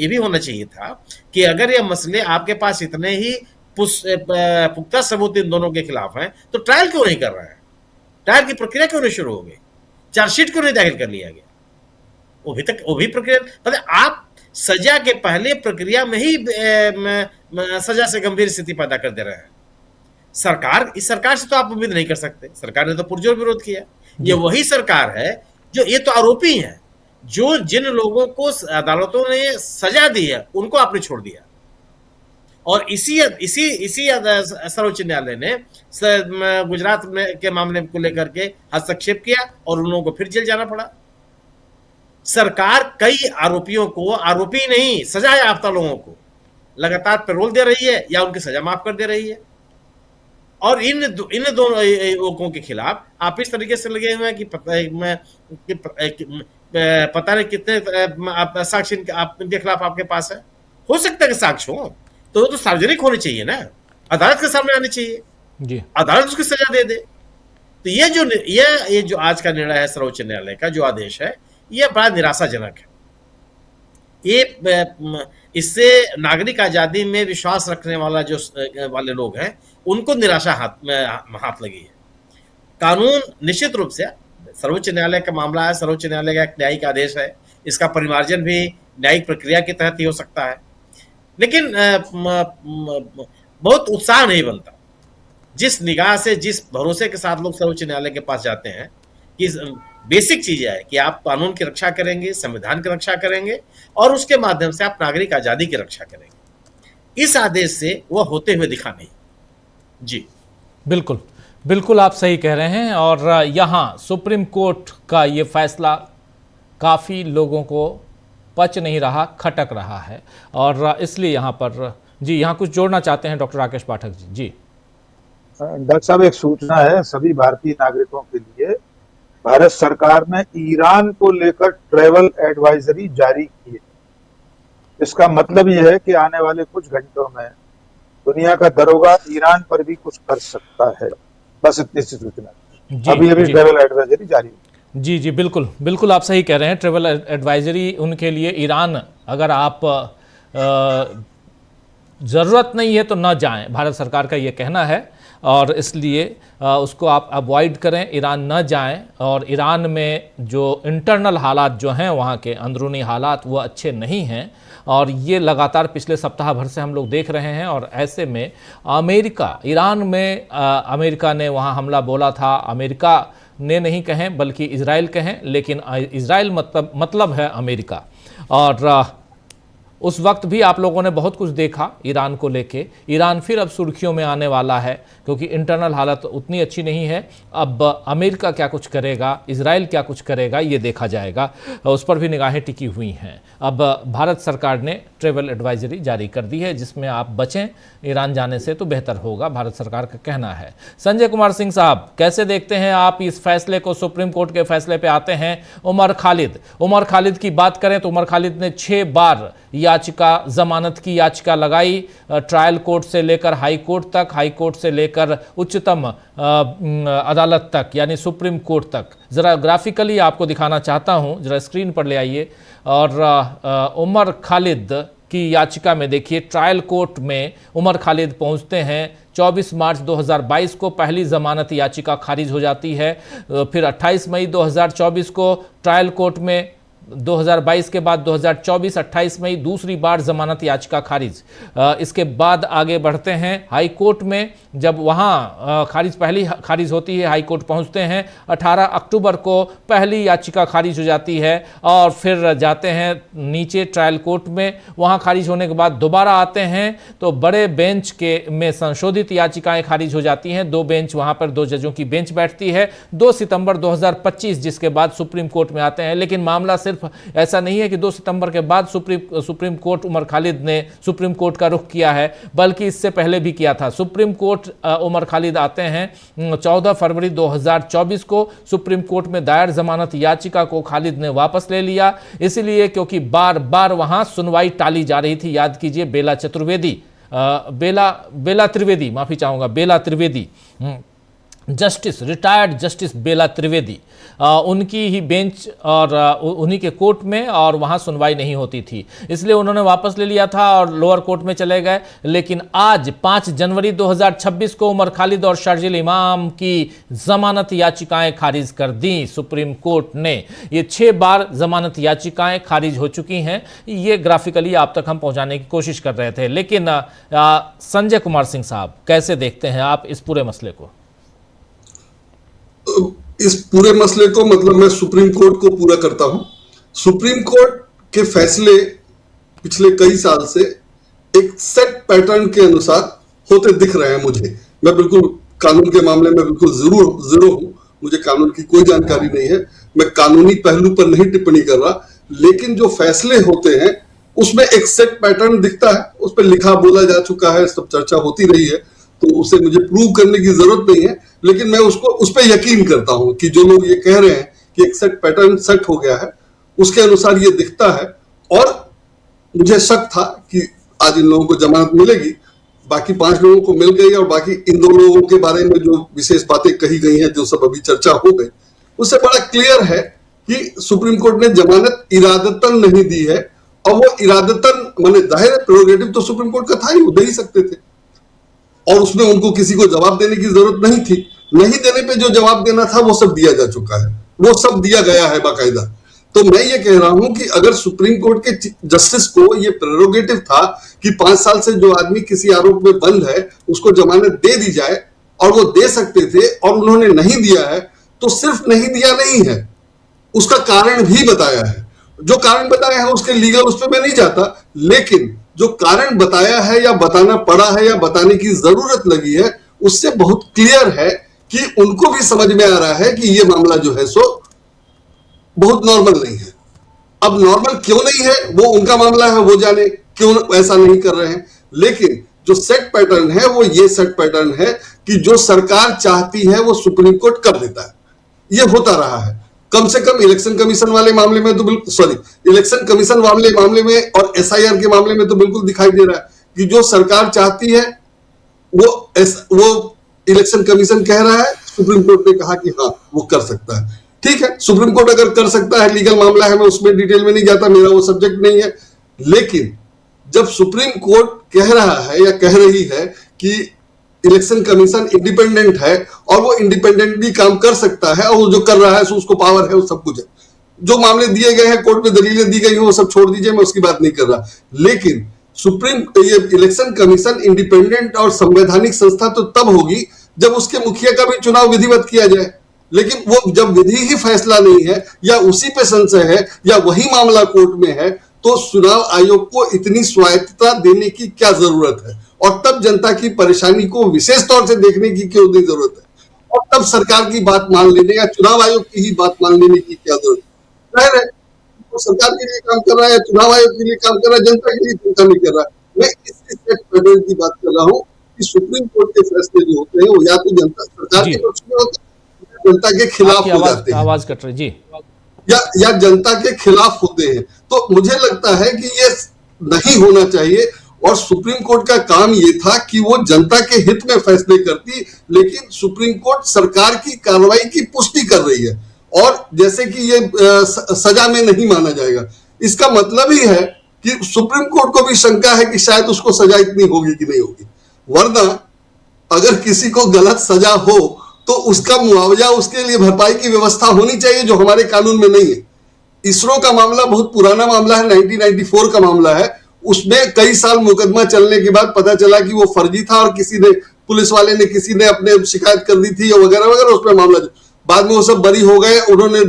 भी होना चाहिए था कि अगर ये मसले आपके पास इतने ही पुख्ता सबूत इन दोनों के खिलाफ हैं तो ट्रायल क्यों नहीं कर रहा है? ट्रायल की प्रक्रिया क्यों नहीं शुरू हो गई? चार्जशीट क्यों नहीं दाखिल कर लिया गया? वो भी प्रक्रिया, मतलब आप सजा के पहले प्रक्रिया में ही सजा से गंभीर स्थिति पैदा कर दे रहे हैं। इस सरकार से तो आप उम्मीद नहीं कर सकते। सरकार ने तो पुरजोर विरोध किया। ये वही सरकार है जो, ये तो आरोपी हैं, जो जिन लोगों को अदालतों ने सजा दी है उनको आपने छोड़ दिया। और इसी सर्वोच्च न्यायालय ने गुजरात के मामले को लेकर के हस्तक्षेप किया और उन लोगों को फिर जेल जाना पड़ा। सरकार कई आरोपियों को, आरोपी नहीं, सजा याफ्ता लोगों को लगातार पैरोल दे रही है या उनकी सजा माफ कर दे रही है। और इन दोनों लोगों के खिलाफ आप इस तरीके से लगे हुए हैं कि पता नहीं कितने साक्ष्य इनके खिलाफ आपके पास है। हो सकता है कि साक्ष्य हो तो वो तो सार्वजनिक होने चाहिए ना, अदालत के सामने आने चाहिए। जी, अदालत उसकी सजा दे दे। तो ये जो आज का निर्णय है सर्वोच्च न्यायालय का, जो आदेश है, ये बड़ा निराशाजनक है। ये इससे नागरिक आजादी में विश्वास रखने वाले लोग हैं, उनको निराशा हाथ लगी है। कानून निश्चित रूप से सर्वोच्च न्यायालय का मामला है, सर्वोच्च न्यायालय का एक न्यायिक आदेश है, इसका परिमार्जन भी न्यायिक प्रक्रिया के तहत ही हो सकता है, लेकिन बहुत उत्साह नहीं बनता जिस निगाह से, जिस भरोसे के साथ लोग सर्वोच्च न्यायालय के पास जाते हैं कि बेसिक चीज है कि आप कानून की रक्षा करेंगे, संविधान की रक्षा करेंगे और उसके माध्यम से आप नागरिक आजादी की रक्षा करेंगे। इस आदेश से वह होते हुए दिखा नहीं। जी बिल्कुल बिल्कुल आप सही कह रहे हैं। और यहाँ सुप्रीम कोर्ट का ये फैसला काफ़ी लोगों को पच नहीं रहा, खटक रहा है, और इसलिए यहाँ पर जी यहाँ कुछ जोड़ना चाहते हैं डॉक्टर राकेश पाठक जी। जी डॉक्टर साहब, एक सूचना है सभी भारतीय नागरिकों के लिए। भारत सरकार ने ईरान को लेकर ट्रैवल एडवाइजरी जारी की है। इसका मतलब यह है कि आने वाले कुछ घंटों में दुनिया का दरोगा ईरान पर भी कुछ कर सकता है। बस इतनी सी सूचना, अभी ट्रैवल एडवाइजरी जारी है। जी जी बिल्कुल बिल्कुल आप सही कह रहे हैं। ट्रैवल एडवाइजरी उनके लिए, ईरान अगर आप ज़रूरत नहीं है तो न जाएं, भारत सरकार का ये कहना है, और इसलिए उसको आप अवॉइड करें, ईरान न जाएं। और ईरान में जो इंटरनल हालात जो हैं, वहाँ के अंदरूनी हालात, वो अच्छे नहीं हैं, और ये लगातार पिछले सप्ताह भर से हम लोग देख रहे हैं। और ऐसे में अमेरिका, ईरान में अमेरिका ने वहाँ हमला बोला था, अमेरिका ने नहीं कहें बल्कि इजराइल कहें, लेकिन इजराइल मतलब है अमेरिका। और उस वक्त भी आप लोगों ने बहुत कुछ देखा ईरान को लेके। ईरान फिर अब सुर्खियों में आने वाला है क्योंकि इंटरनल हालत उतनी अच्छी नहीं है। अब अमेरिका क्या कुछ करेगा, इजराइल क्या कुछ करेगा, ये देखा जाएगा, उस पर भी निगाहें टिकी हुई हैं। अब भारत सरकार ने ट्रैवल एडवाइजरी जारी कर दी है जिसमें आप बचें, ईरान जाने से तो बेहतर होगा, भारत सरकार का कहना है। संजय कुमार सिंह साहब, कैसे देखते हैं आप इस फैसले को? सुप्रीम कोर्ट के फैसले पे आते हैं। उमर खालिद की बात करें तो उमर खालिद ने 6 बार याचिका, जमानत की याचिका लगाई, ट्रायल कोर्ट से लेकर हाई कोर्ट तक, हाई कोर्ट से लेकर उच्चतम अदालत तक, यानी सुप्रीम कोर्ट तक। ज़रा ग्राफिकली आपको दिखाना चाहता हूं, ज़रा स्क्रीन पर ले आइए। और उमर खालिद की याचिका में देखिए, ट्रायल कोर्ट में उमर खालिद पहुंचते हैं। 24 मार्च 2022 को पहली जमानत याचिका खारिज हो जाती है। फिर 28 मई 2024 को ट्रायल कोर्ट में 2022 के बाद 2024 28 मई दूसरी बार जमानत याचिका खारिज। इसके बाद आगे बढ़ते हैं हाई कोर्ट में, जब वहाँ पहली खारिज होती है, हाई कोर्ट पहुँचते हैं। 18 अक्टूबर को पहली याचिका खारिज हो जाती है, और फिर जाते हैं नीचे ट्रायल कोर्ट में, वहाँ खारिज होने के बाद दोबारा आते हैं तो बड़े बेंच में संशोधित याचिकाएं खारिज हो जाती हैं। 2 बेंच, वहाँ पर 2 जजों की बेंच बैठती है। 2 सितंबर 2025 जिसके बाद सुप्रीम कोर्ट में आते हैं। लेकिन मामला सिर्फ ऐसा नहीं है कि 2 सितंबर के बाद सुप्रीम कोर्ट उमर खालिद ने सुप्रीम कोर्ट का रुख किया है, बल्कि इससे पहले भी किया था। सुप्रीम कोर्ट उमर खालिद आते हैं 14 फरवरी 2024 को। सुप्रीम कोर्ट में दायर जमानत याचिका को खालिद ने वापस ले लिया, इसलिए क्योंकि बार बार वहां सुनवाई टाली जा रही थी। याद कीजिए, बेला त्रिवेदी, माफी चाहूंगा, बेला त्रिवेदी, जस्टिस, रिटायर्ड जस्टिस बेला त्रिवेदी, उनकी ही बेंच और उन्हीं के कोर्ट में, और वहाँ सुनवाई नहीं होती थी, इसलिए उन्होंने वापस ले लिया था और लोअर कोर्ट में चले गए। लेकिन आज 5 जनवरी 2026 को उमर खालिद और शार्जिल इमाम की जमानत याचिकाएं खारिज कर दी सुप्रीम कोर्ट ने। ये 6 बार जमानत याचिकाएं खारिज हो चुकी हैं। ये ग्राफिकली आप तक हम पहुँचाने की कोशिश कर रहे थे। लेकिन संजय कुमार सिंह साहब, कैसे देखते हैं आप इस पूरे मसले को? इस पूरे मसले को मतलब मैं सुप्रीम कोर्ट को पूरा करता हूं। सुप्रीम कोर्ट के फैसले पिछले कई साल से एक सेट पैटर्न के अनुसार होते दिख रहे हैं मुझे। मैं बिल्कुल कानून के मामले में बिल्कुल जीरो हूं, मुझे कानून की कोई जानकारी नहीं है, मैं कानूनी पहलू पर नहीं टिप्पणी कर रहा। लेकिन जो फैसले होते हैं उसमें एक सेट पैटर्न दिखता है, उस पर लिखा बोला जा चुका है, सब चर्चा होती रही है, तो उसे मुझे प्रूव करने की जरूरत नहीं है। लेकिन मैं उस पर यकीन करता हूं कि जो लोग ये कह रहे हैं कि एक सेट पैटर्न सेट हो गया है, उसके अनुसार ये दिखता है। और मुझे शक था कि आज इन लोगों को जमानत मिलेगी, बाकी 5 लोगों को मिल गई और बाकी इन 2 लोगों के बारे में जो विशेष बातें कही गई हैं, जो सब अभी चर्चा हो गई, उससे बड़ा क्लियर है कि सुप्रीम कोर्ट ने जमानत इरादतन नहीं दी है। और वो इरादतन माने जाहिर है प्रेरोगेटिव तो सुप्रीम कोर्ट का था ही, वो दे ही सकते थे और उसमें उनको किसी को जवाब देने की जरूरत नहीं थी। नहीं देने पे जो जवाब देना था वो सब दिया जा चुका है, वो सब दिया गया है बाकायदा। तो मैं ये कह रहा हूं कि अगर सुप्रीम कोर्ट के जस्टिस को ये प्रेरोगेटिव था कि 5 साल से जो आदमी किसी आरोप में बंद है उसको जमानत दे दी जाए, और वो दे सकते थे और उन्होंने नहीं दिया है, तो सिर्फ नहीं दिया नहीं है, उसका कारण भी बताया है। जो कारण बताया है उसके लीगल उस पर मैं नहीं जाता, लेकिन जो कारण बताया है या बताना पड़ा है या बताने की जरूरत लगी है, उससे बहुत क्लियर है कि उनको भी समझ में आ रहा है कि ये मामला जो है सो बहुत नॉर्मल नहीं है। अब नॉर्मल क्यों नहीं है वो उनका मामला है, वो जाने क्यों ऐसा नहीं कर रहे हैं। लेकिन जो सेट पैटर्न है वो ये सेट पैटर्न है कि जो सरकार चाहती है वो सुप्रीम कोर्ट कर देता है। ये होता रहा है, कम से कम इलेक्शन कमीशन वाले मामले में तो बिल्कुल इलेक्शन कमीशन वाले मामले में और एसआईआर के मामले में तो बिल्कुल दिखाई दे रहा है कि जो सरकार चाहती है वो इलेक्शन कमीशन कह रहा है, सुप्रीम कोर्ट ने कहा कि हाँ वो कर सकता है। ठीक है, सुप्रीम कोर्ट अगर कर सकता है, लीगल मामला है, मैं उसमें डिटेल में नहीं जाता, मेरा वो सब्जेक्ट नहीं है। लेकिन जब सुप्रीम कोर्ट कह रहा है या कह रही है कि इलेक्शन कमीशन इंडिपेंडेंट है और वो इंडिपेंडेंटली काम कर सकता है और वो जो कर रहा है उसको पावर है, वो सब कुछ है, जो मामले दिए गए हैं कोर्ट में दलीलें दी गई हैं वो सब छोड़ दीजिए, मैं उसकी बात नहीं कर रहा। लेकिन ये इलेक्शन कमीशन इंडिपेंडेंट और संवैधानिक संस्था तो तब होगी जब उसके मुखिया का भी चुनाव विधिवत किया जाए। लेकिन वो जब विधि ही फैसला नहीं है या उसी पे संशय है या वही मामला कोर्ट में है, तो चुनाव आयोग को इतनी स्वायत्तता देने की क्या जरूरत है, और तब जनता की परेशानी को विशेष तौर से देखने की क्यों नहीं जरूरत है, और तब सरकार की बात मान लेने या चुनाव आयोग की ही बात मान लेने की क्या जरूरत है। जाहिर है वो सरकार के लिए काम कर रहा है या चुनाव आयोग के लिए काम कर रहा है, जनता के लिए चिंता नहीं कर रहा है। मैं इस पैटर्न की बात कर रहा हूँ कि सुप्रीम कोर्ट के फैसले जो होते हैं वो या तो जनता सरकार के पक्ष में होते हैं, जनता के खिलाफ हो जाते हैं, आवाज कट रही जी, या जनता के खिलाफ होते हैं। तो मुझे लगता है कि ये नहीं होना चाहिए, और सुप्रीम कोर्ट का काम ये था कि वो जनता के हित में फैसले करती, लेकिन सुप्रीम कोर्ट सरकार की कार्रवाई की पुष्टि कर रही है, और जैसे कि ये सजा में नहीं माना जाएगा। इसका मतलब ही है कि सुप्रीम कोर्ट को भी शंका है कि शायद उसको सजा इतनी होगी कि नहीं होगी, वरना अगर किसी को गलत सजा हो तो उसका मुआवजा, उसके लिए भरपाई की व्यवस्था होनी चाहिए, जो हमारे कानून में नहीं है। इसरो का मामला बहुत पुराना मामला है, 1994 का मामला है। उसमें कई साल मुकदमा चलने के बाद पता चला कि वो फर्जी था और किसी ने, पुलिस वाले ने, किसी ने अपने शिकायत कर दी थी वगैरह वगैरह, उसमें मामला बाद में वो सब बरी हो गए। उन्होंने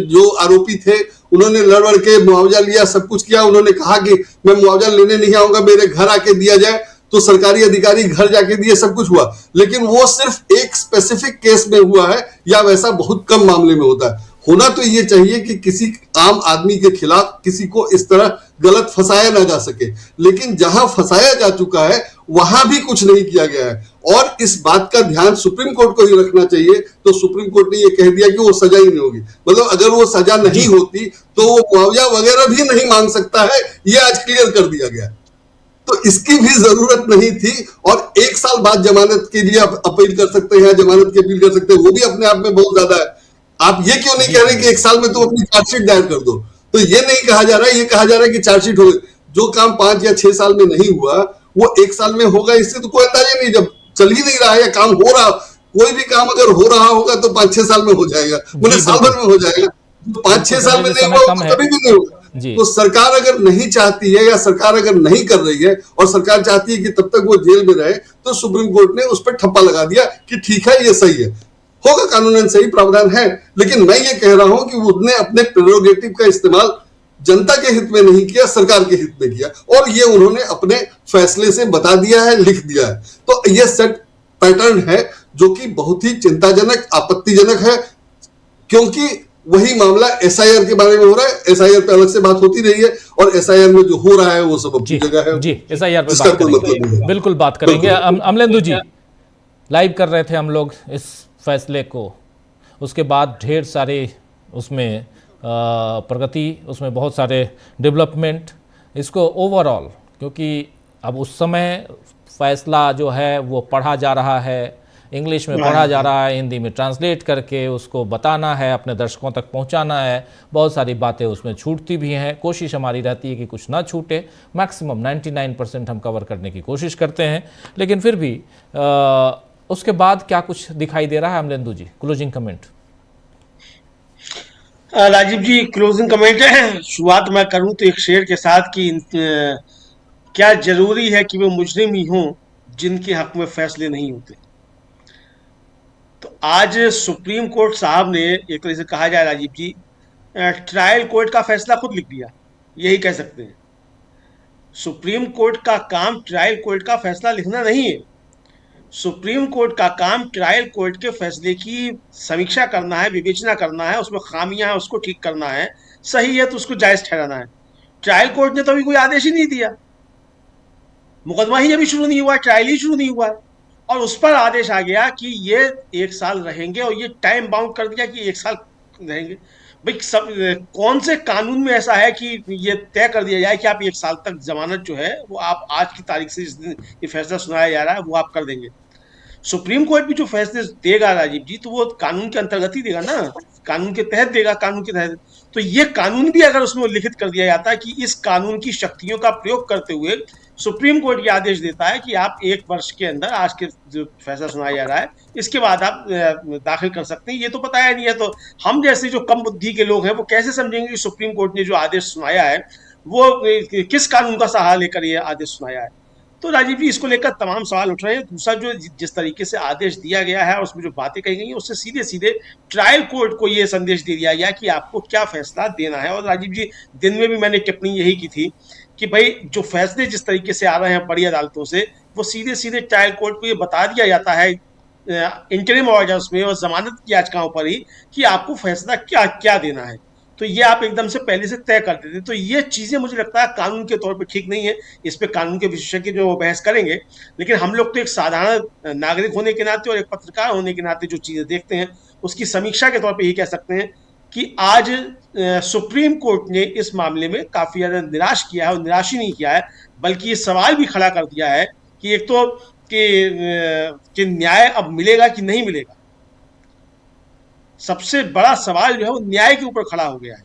जो आरोपी थे उन्होंने लड़ के मुआवजा लिया, सब कुछ किया। उन्होंने कहा कि मैं मुआवजा लेने नहीं आऊंगा, मेरे घर आके दिया जाए, तो सरकारी अधिकारी घर जाके दिए, सब कुछ हुआ। लेकिन वो सिर्फ एक स्पेसिफिक केस में हुआ है, या वैसा बहुत कम मामले में होता है। होना तो ये चाहिए कि किसी आम आदमी के खिलाफ किसी को इस तरह गलत फंसाया ना जा सके, लेकिन जहां फंसाया जा चुका है वहां भी कुछ नहीं किया गया है, और इस बात का ध्यान सुप्रीम कोर्ट को ही रखना चाहिए। तो सुप्रीम कोर्ट ने ये कह दिया कि वो सजा ही नहीं होगी, मतलब अगर वो सजा नहीं होती तो वो मुआवजा वगैरह भी नहीं मांग सकता है, ये आज क्लियर कर दिया गया। तो इसकी भी जरूरत नहीं थी, और 1 साल बाद जमानत के लिए अपील कर सकते हैं, जमानत की अपील कर सकते हैं, वो भी अपने आप में बहुत ज्यादा है। आप ये क्यों नहीं कह रहे कि 1 साल में तो अपनी चार्जशीट दायर कर दो? तो ये नहीं कहा जा रहा है, ये कहा जा रहा है कि चार्जशीट हो, जो काम 5 या 6 साल में नहीं हुआ वो 1 साल में होगा, इससे तो कोई अंदाजा नहीं। जब चल ही नहीं रहा है या काम हो रहा, कोई भी काम अगर हो रहा होगा तो 5-6 साल में हो जाएगा, मतलब साल भर में हो जाएगा। 5-6 साल में नहीं हुआ तो कभी भी नहीं होगा। तो सरकार अगर नहीं चाहती है या सरकार अगर नहीं कर रही है और सरकार चाहती है कि तब तक वो जेल में रहे, तो सुप्रीम कोर्ट ने उस पर ठप्पा लगा दिया कि ठीक है ये सही है, होगा, कानूनन सही प्रावधान है। लेकिन मैं ये कह रहा हूं कि उसने अपने प्रेरोगेटिव का इस्तेमाल जनता के हित में नहीं किया, सरकार के हित में किया, और ये उन्होंने अपने फैसले से बता दिया है, लिख दिया है। तो ये सेट पैटर्न है जो कि बहुत ही चिंताजनक, आपत्तिजनक है, क्योंकि वही मामला एसआईआर के बारे में हो रहा है। एसआईआर पे अलग से बात होती रही है, और एसआईआर में जो हो रहा है वो सब अपनी जगह है। जी, एसआईआर पे बात करेंगे, बिल्कुल बात करेंगे। अमलेंदु जी, लाइव कर रहे थे हम लोग इस फैसले को, उसके बाद ढेर सारे उसमें प्रगति, उसमें बहुत सारे डेवलपमेंट, इसको ओवरऑल, क्योंकि अब उस समय फैसला जो है वो पढ़ा जा रहा है, इंग्लिश में पढ़ा जा रहा है, हिंदी में ट्रांसलेट करके उसको बताना है, अपने दर्शकों तक पहुंचाना है। बहुत सारी बातें उसमें छूटती भी हैं, कोशिश हमारी रहती है कि कुछ ना छूटे। मैक्सिमम 99% हम कवर करने की कोशिश करते हैं, लेकिन फिर भी उसके बाद क्या कुछ दिखाई दे रहा है Amalendu ji? Closing comment. Rajiv ji, closing comment है। शुरुआत मैं करूं तो एक शेर के साथ कि क्या जरूरी है कि वो मुजरिम ही हों जिनके हक में फैसले नहीं होते। तो आज सुप्रीम कोर्ट साहब ने एक तरह से कहा जाए राजीव जी, ट्रायल कोर्ट का फैसला खुद लिख दिया, यही कह सकते हैं। सुप्रीम कोर्ट का काम ट्रायल कोर्ट का फैसला लिखना नहीं है। सुप्रीम कोर्ट का काम ट्रायल कोर्ट के फैसले की समीक्षा करना है, विवेचना करना है, उसमें खामियां हैं उसको ठीक करना है, सही है तो उसको जायज ठहराना है। ट्रायल कोर्ट ने तो अभी कोई आदेश ही नहीं दिया, मुकदमा ही अभी शुरू नहीं हुआ, ट्रायल ही शुरू नहीं हुआ, और उस पर आदेश आ गया कि ये 1 साल रहेंगे, और ये टाइम बाउंड कर दिया कि 1 साल रहेंगे। भाई सब कौन से कानून में ऐसा है कि ये तय कर दिया जाए कि आप 1 साल तक जमानत जो है वो आप आज की तारीख से, जिस दिन ये फैसला सुनाया जा रहा है, वो आप कर देंगे। सुप्रीम कोर्ट भी जो फैसले देगा राजीव जी, तो वो कानून के अंतर्गत ही देगा ना, कानून के तहत देगा, कानून के तहत। तो ये कानून भी अगर उसमें लिखित कर दिया जाता है कि इस कानून की शक्तियों का प्रयोग करते हुए सुप्रीम कोर्ट ये आदेश देता है कि आप 1 वर्ष के अंदर, आज के जो फैसला सुनाया जा रहा है इसके बाद आप दाखिल कर सकते हैं, ये तो बताया नहीं है। तो हम जैसे जो कम बुद्धि के लोग हैं वो कैसे समझेंगे कि सुप्रीम कोर्ट ने जो आदेश सुनाया है वो किस कानून का सहारा लेकर ये आदेश सुनाया है। तो राजीव जी, इसको लेकर तमाम सवाल उठ रहे हैं। दूसरा, जो जिस तरीके से आदेश दिया गया है और उसमें जो बातें कही गई हैं, उससे सीधे सीधे ट्रायल कोर्ट को ये संदेश दे दिया गया कि आपको क्या फैसला देना है। और राजीव जी, दिन में भी मैंने टिप्पणी यही की थी कि भाई जो फैसले जिस तरीके से आ रहे हैं बड़ी अदालतों से, वो सीधे सीधे ट्रायल कोर्ट को ये बता दिया जाता है इंटरिम ऑर्डर्स में और जमानत की याचिकाओं पर ही कि आपको फैसला क्या क्या देना है। तो ये आप एकदम से पहले से तय कर देते। तो ये चीजें मुझे लगता है कानून के तौर पे ठीक नहीं है। इस पे कानून के विशेषज्ञ जो बहस करेंगे, लेकिन हम लोग तो एक साधारण नागरिक होने के नाते और एक पत्रकार होने के नाते जो चीजें देखते हैं उसकी समीक्षा के तौर पे यही कह सकते हैं कि आज सुप्रीम कोर्ट ने इस मामले में काफी ज्यादा निराश किया है, और निराश ही नहीं किया है बल्कि ये सवाल भी खड़ा कर दिया है कि एक तो कि न्याय अब मिलेगा कि नहीं मिलेगा। सबसे बड़ा सवाल जो है वो न्याय के ऊपर खड़ा हो गया है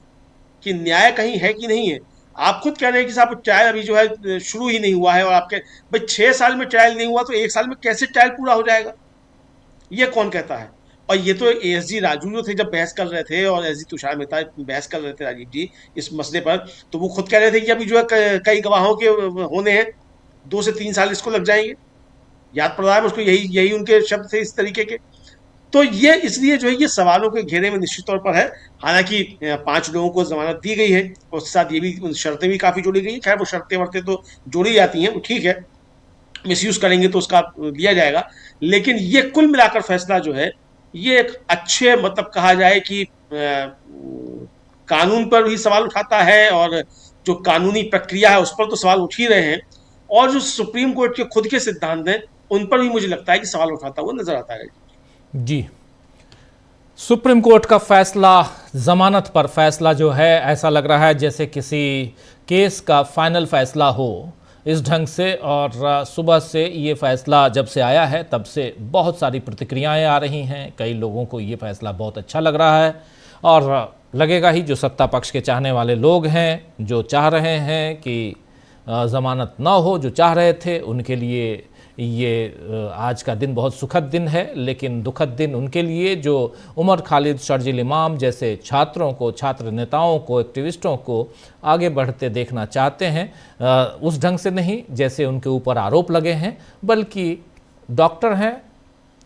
कि न्याय कहीं है कि नहीं है। आप खुद कह रहे हैं कि साहब ट्रायल अभी जो है शुरू ही नहीं हुआ है, और आपके भाई 6 साल में ट्रायल नहीं हुआ तो 1 साल में कैसे ट्रायल पूरा हो जाएगा, ये कौन कहता है। और ये तो एसजी राजू जो थे जब बहस कर रहे थे, और एसजी तुषार मेहता बहस कर रहे थे राजीव जी इस मसले पर, तो वो खुद कह रहे थे कि अभी जो है कई गवाहों के होने हैं, 2 से 3 साल इसको लग जाएंगे। याद पड़ रहा है उसको, यही उनके शब्द थे इस तरीके के। तो ये इसलिए जो है ये सवालों के घेरे में निश्चित तौर पर है। हालांकि 5 लोगों को जमानत दी गई है, और उसके साथ ये भी शर्तें भी काफी जोड़ी गई हैं। खैर वो शर्तें वर्तें तो जोड़ी जाती हैं, वो ठीक है, मिसयूज करेंगे तो उसका दिया जाएगा। लेकिन ये कुल मिलाकर फैसला जो है ये एक अच्छे, मतलब कहा जाए कि कानून पर भी सवाल उठाता है, और जो कानूनी प्रक्रिया है उस पर तो सवाल उठ ही रहे हैं, और जो सुप्रीम कोर्ट के खुद के सिद्धांत हैं उन पर भी मुझे लगता है कि सवाल उठाता हुआ नजर आता है। जी, सुप्रीम कोर्ट का फैसला, जमानत पर फैसला जो है, ऐसा लग रहा है जैसे किसी केस का फाइनल फैसला हो इस ढंग से। और सुबह से ये फैसला जब से आया है तब से बहुत सारी प्रतिक्रियाएं आ रही हैं। कई लोगों को ये फैसला बहुत अच्छा लग रहा है, और लगेगा ही जो सत्ता पक्ष के चाहने वाले लोग हैं, जो चाह रहे हैं कि ज़मानत ना हो, जो चाह रहे थे, उनके लिए ये आज का दिन बहुत सुखद दिन है। लेकिन दुखद दिन उनके लिए जो उमर खालिद, शर्जील इमाम जैसे छात्रों को, छात्र नेताओं को, एक्टिविस्टों को आगे बढ़ते देखना चाहते हैं, उस ढंग से नहीं जैसे उनके ऊपर आरोप लगे हैं, बल्कि डॉक्टर हैं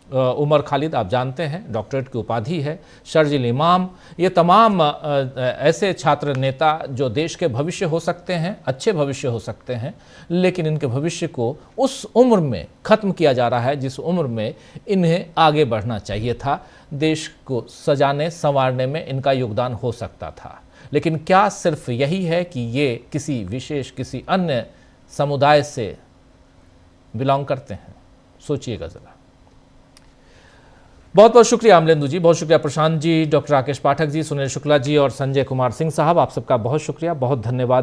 उमर खालिद, आप जानते हैं डॉक्टरेट की उपाधि है, शर्जील इमाम, ये तमाम ऐसे छात्र नेता जो देश के भविष्य हो सकते हैं, अच्छे भविष्य हो सकते हैं, लेकिन इनके भविष्य को उस उम्र में ख़त्म किया जा रहा है जिस उम्र में इन्हें आगे बढ़ना चाहिए था। देश को सजाने संवारने में इनका योगदान हो सकता था। लेकिन क्या सिर्फ यही है कि ये किसी विशेष, किसी अन्य समुदाय से बिलोंग करते हैं? सोचिएगा ज़रा। बहुत बहुत शुक्रिया अमलेंदु जी, बहुत शुक्रिया प्रशांत जी, डॉक्टर राकेश पाठक जी, सुनील शुक्ला जी और संजय कुमार सिंह साहब, आप सबका बहुत शुक्रिया, बहुत धन्यवाद।